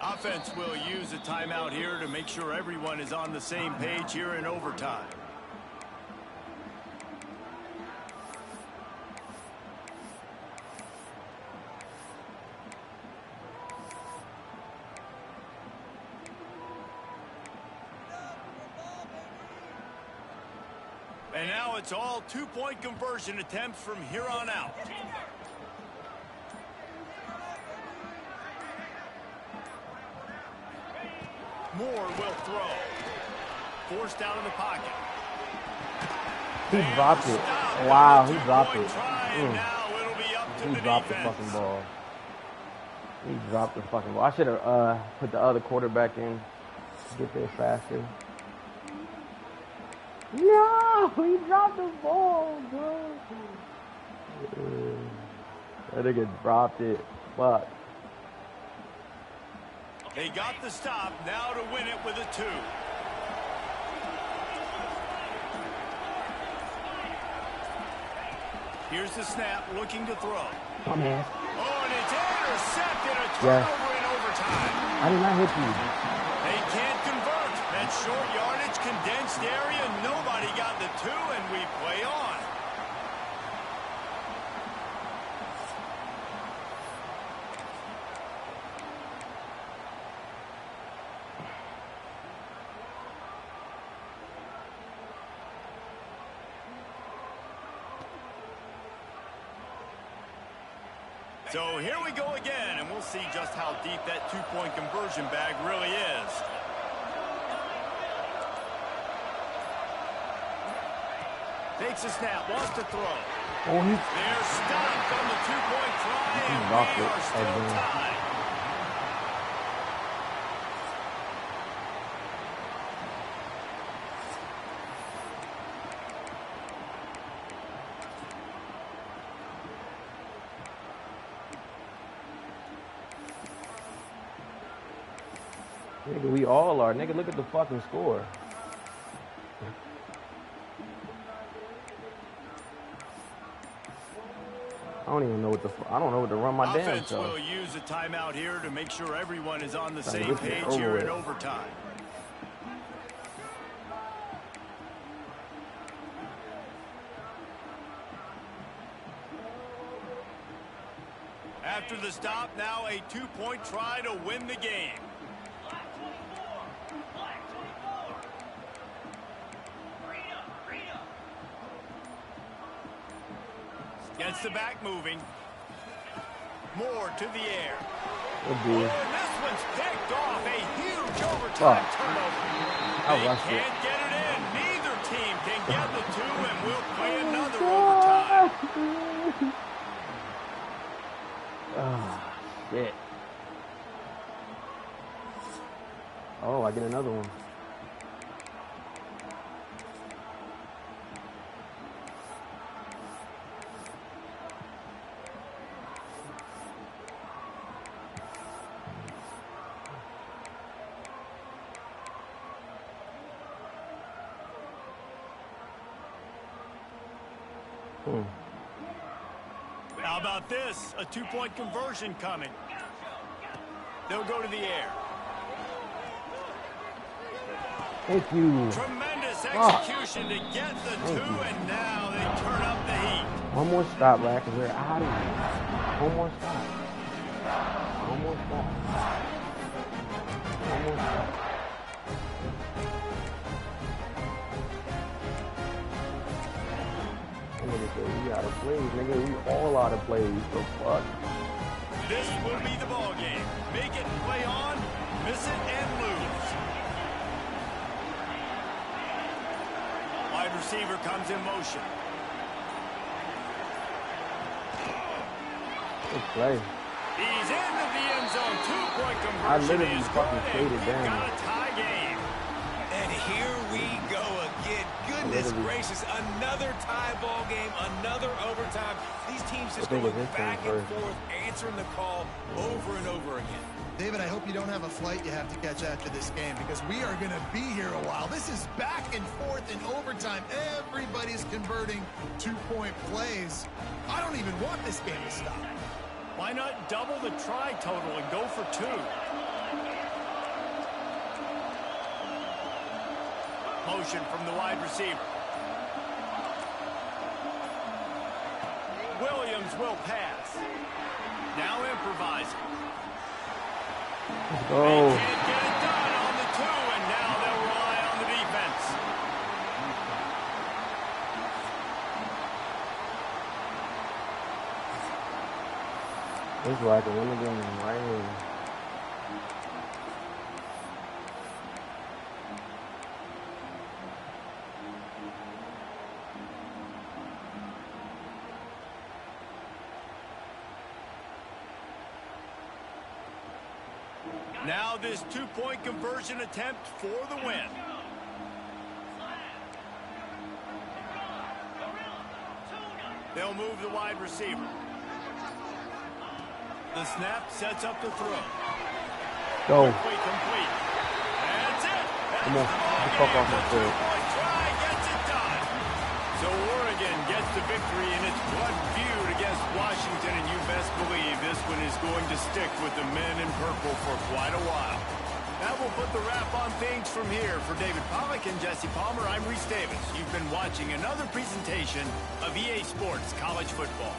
Offense will use a timeout here to make sure everyone is on the same page here in overtime. And now it's all two-point conversion attempts from here on out. Moore will throw. Forced down in the pocket. He dropped it. Wow, he dropped it. Now it'll be up to He the dropped the defense. fucking ball. He dropped the fucking ball. I should have put the other quarterback in to get there faster. No, he dropped the ball, bro. That nigga dropped it. Fuck. They got the stop, now to win it with a 2. Here's the snap, looking to throw. Come here. Oh, and it's intercepted, a turnover in overtime. I did not hit you. They can't convert. That short yardage, condensed area, nobody got the 2, and we play on. So here we go again, and we'll see just how deep that two-point conversion bag really is. Takes a snap, wants to throw. Oh, he They're stopped on the two-point try, and dropped we it are still again. tied. Nigga, we all are. Nigga, look at the fucking score. I don't even know what the I don't know what to run my damn Offense self. will use a timeout here to make sure everyone is on the Trying to same get this page over here in with. overtime. After the stop, now a two-point try to win the game. Gets the back moving. Moore to the air. Oh, Oh, dude. and this one's picked off. A huge overtime turnover. I They rushed it. can't get it in. Neither team can get the 2, and we'll play another overtime. Ah, shit. Oh, I get another one. How about this? A two-point conversion coming. They'll go to the air. Thank you. Tremendous execution to get the 2, and now they turn up the heat. One more stop, right? Because we're out of here. One more stop. One more stop. One more stop. Nigga say we out of plays, nigga. We all out of plays. So fuck. This will be the ball game. Make it, play on, miss it, and lose. Wide receiver comes in motion. Good play. He's into the end zone. Two-point conversion. I literally is fucking good, skated and we've down. got a tie game. And here we go again. Goodness Goodness gracious, another tie ball game, another overtime. These teams just going back and forth, answering the call over and over again. David, I hope you don't have a flight you have to catch after this game, because we are going to be here a while. This is back and forth in overtime. Everybody's converting two-point plays. I don't even want this game to stop. Why not double the try total and go for 2? Motion from the wide receiver. Williams will pass. Now improvising. Let's They go. can't get it done on the 2, and now they'll rely on the defense. This is why I can win the game right here. Now this two-point conversion attempt for the win. They'll move the wide receiver. The snap sets up the throw. Go. Quickly complete. That's it. Come on. Get the fuck off my foot. Two-point try gets it done. So Oregon gets the victory in its blood feud against Washington, and you best believe this one is going to stick with the men in purple for quite a while. That will put the wrap on things from here. For David Pollack and Jesse Palmer, I'm Reese Davis. You've been watching another presentation of EA Sports College Football.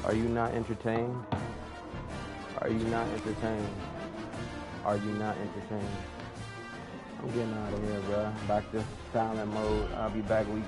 Are you not entertained? Are you not entertained? Are you not entertained? I'm getting out of here, bro. Back to silent mode. I'll be back week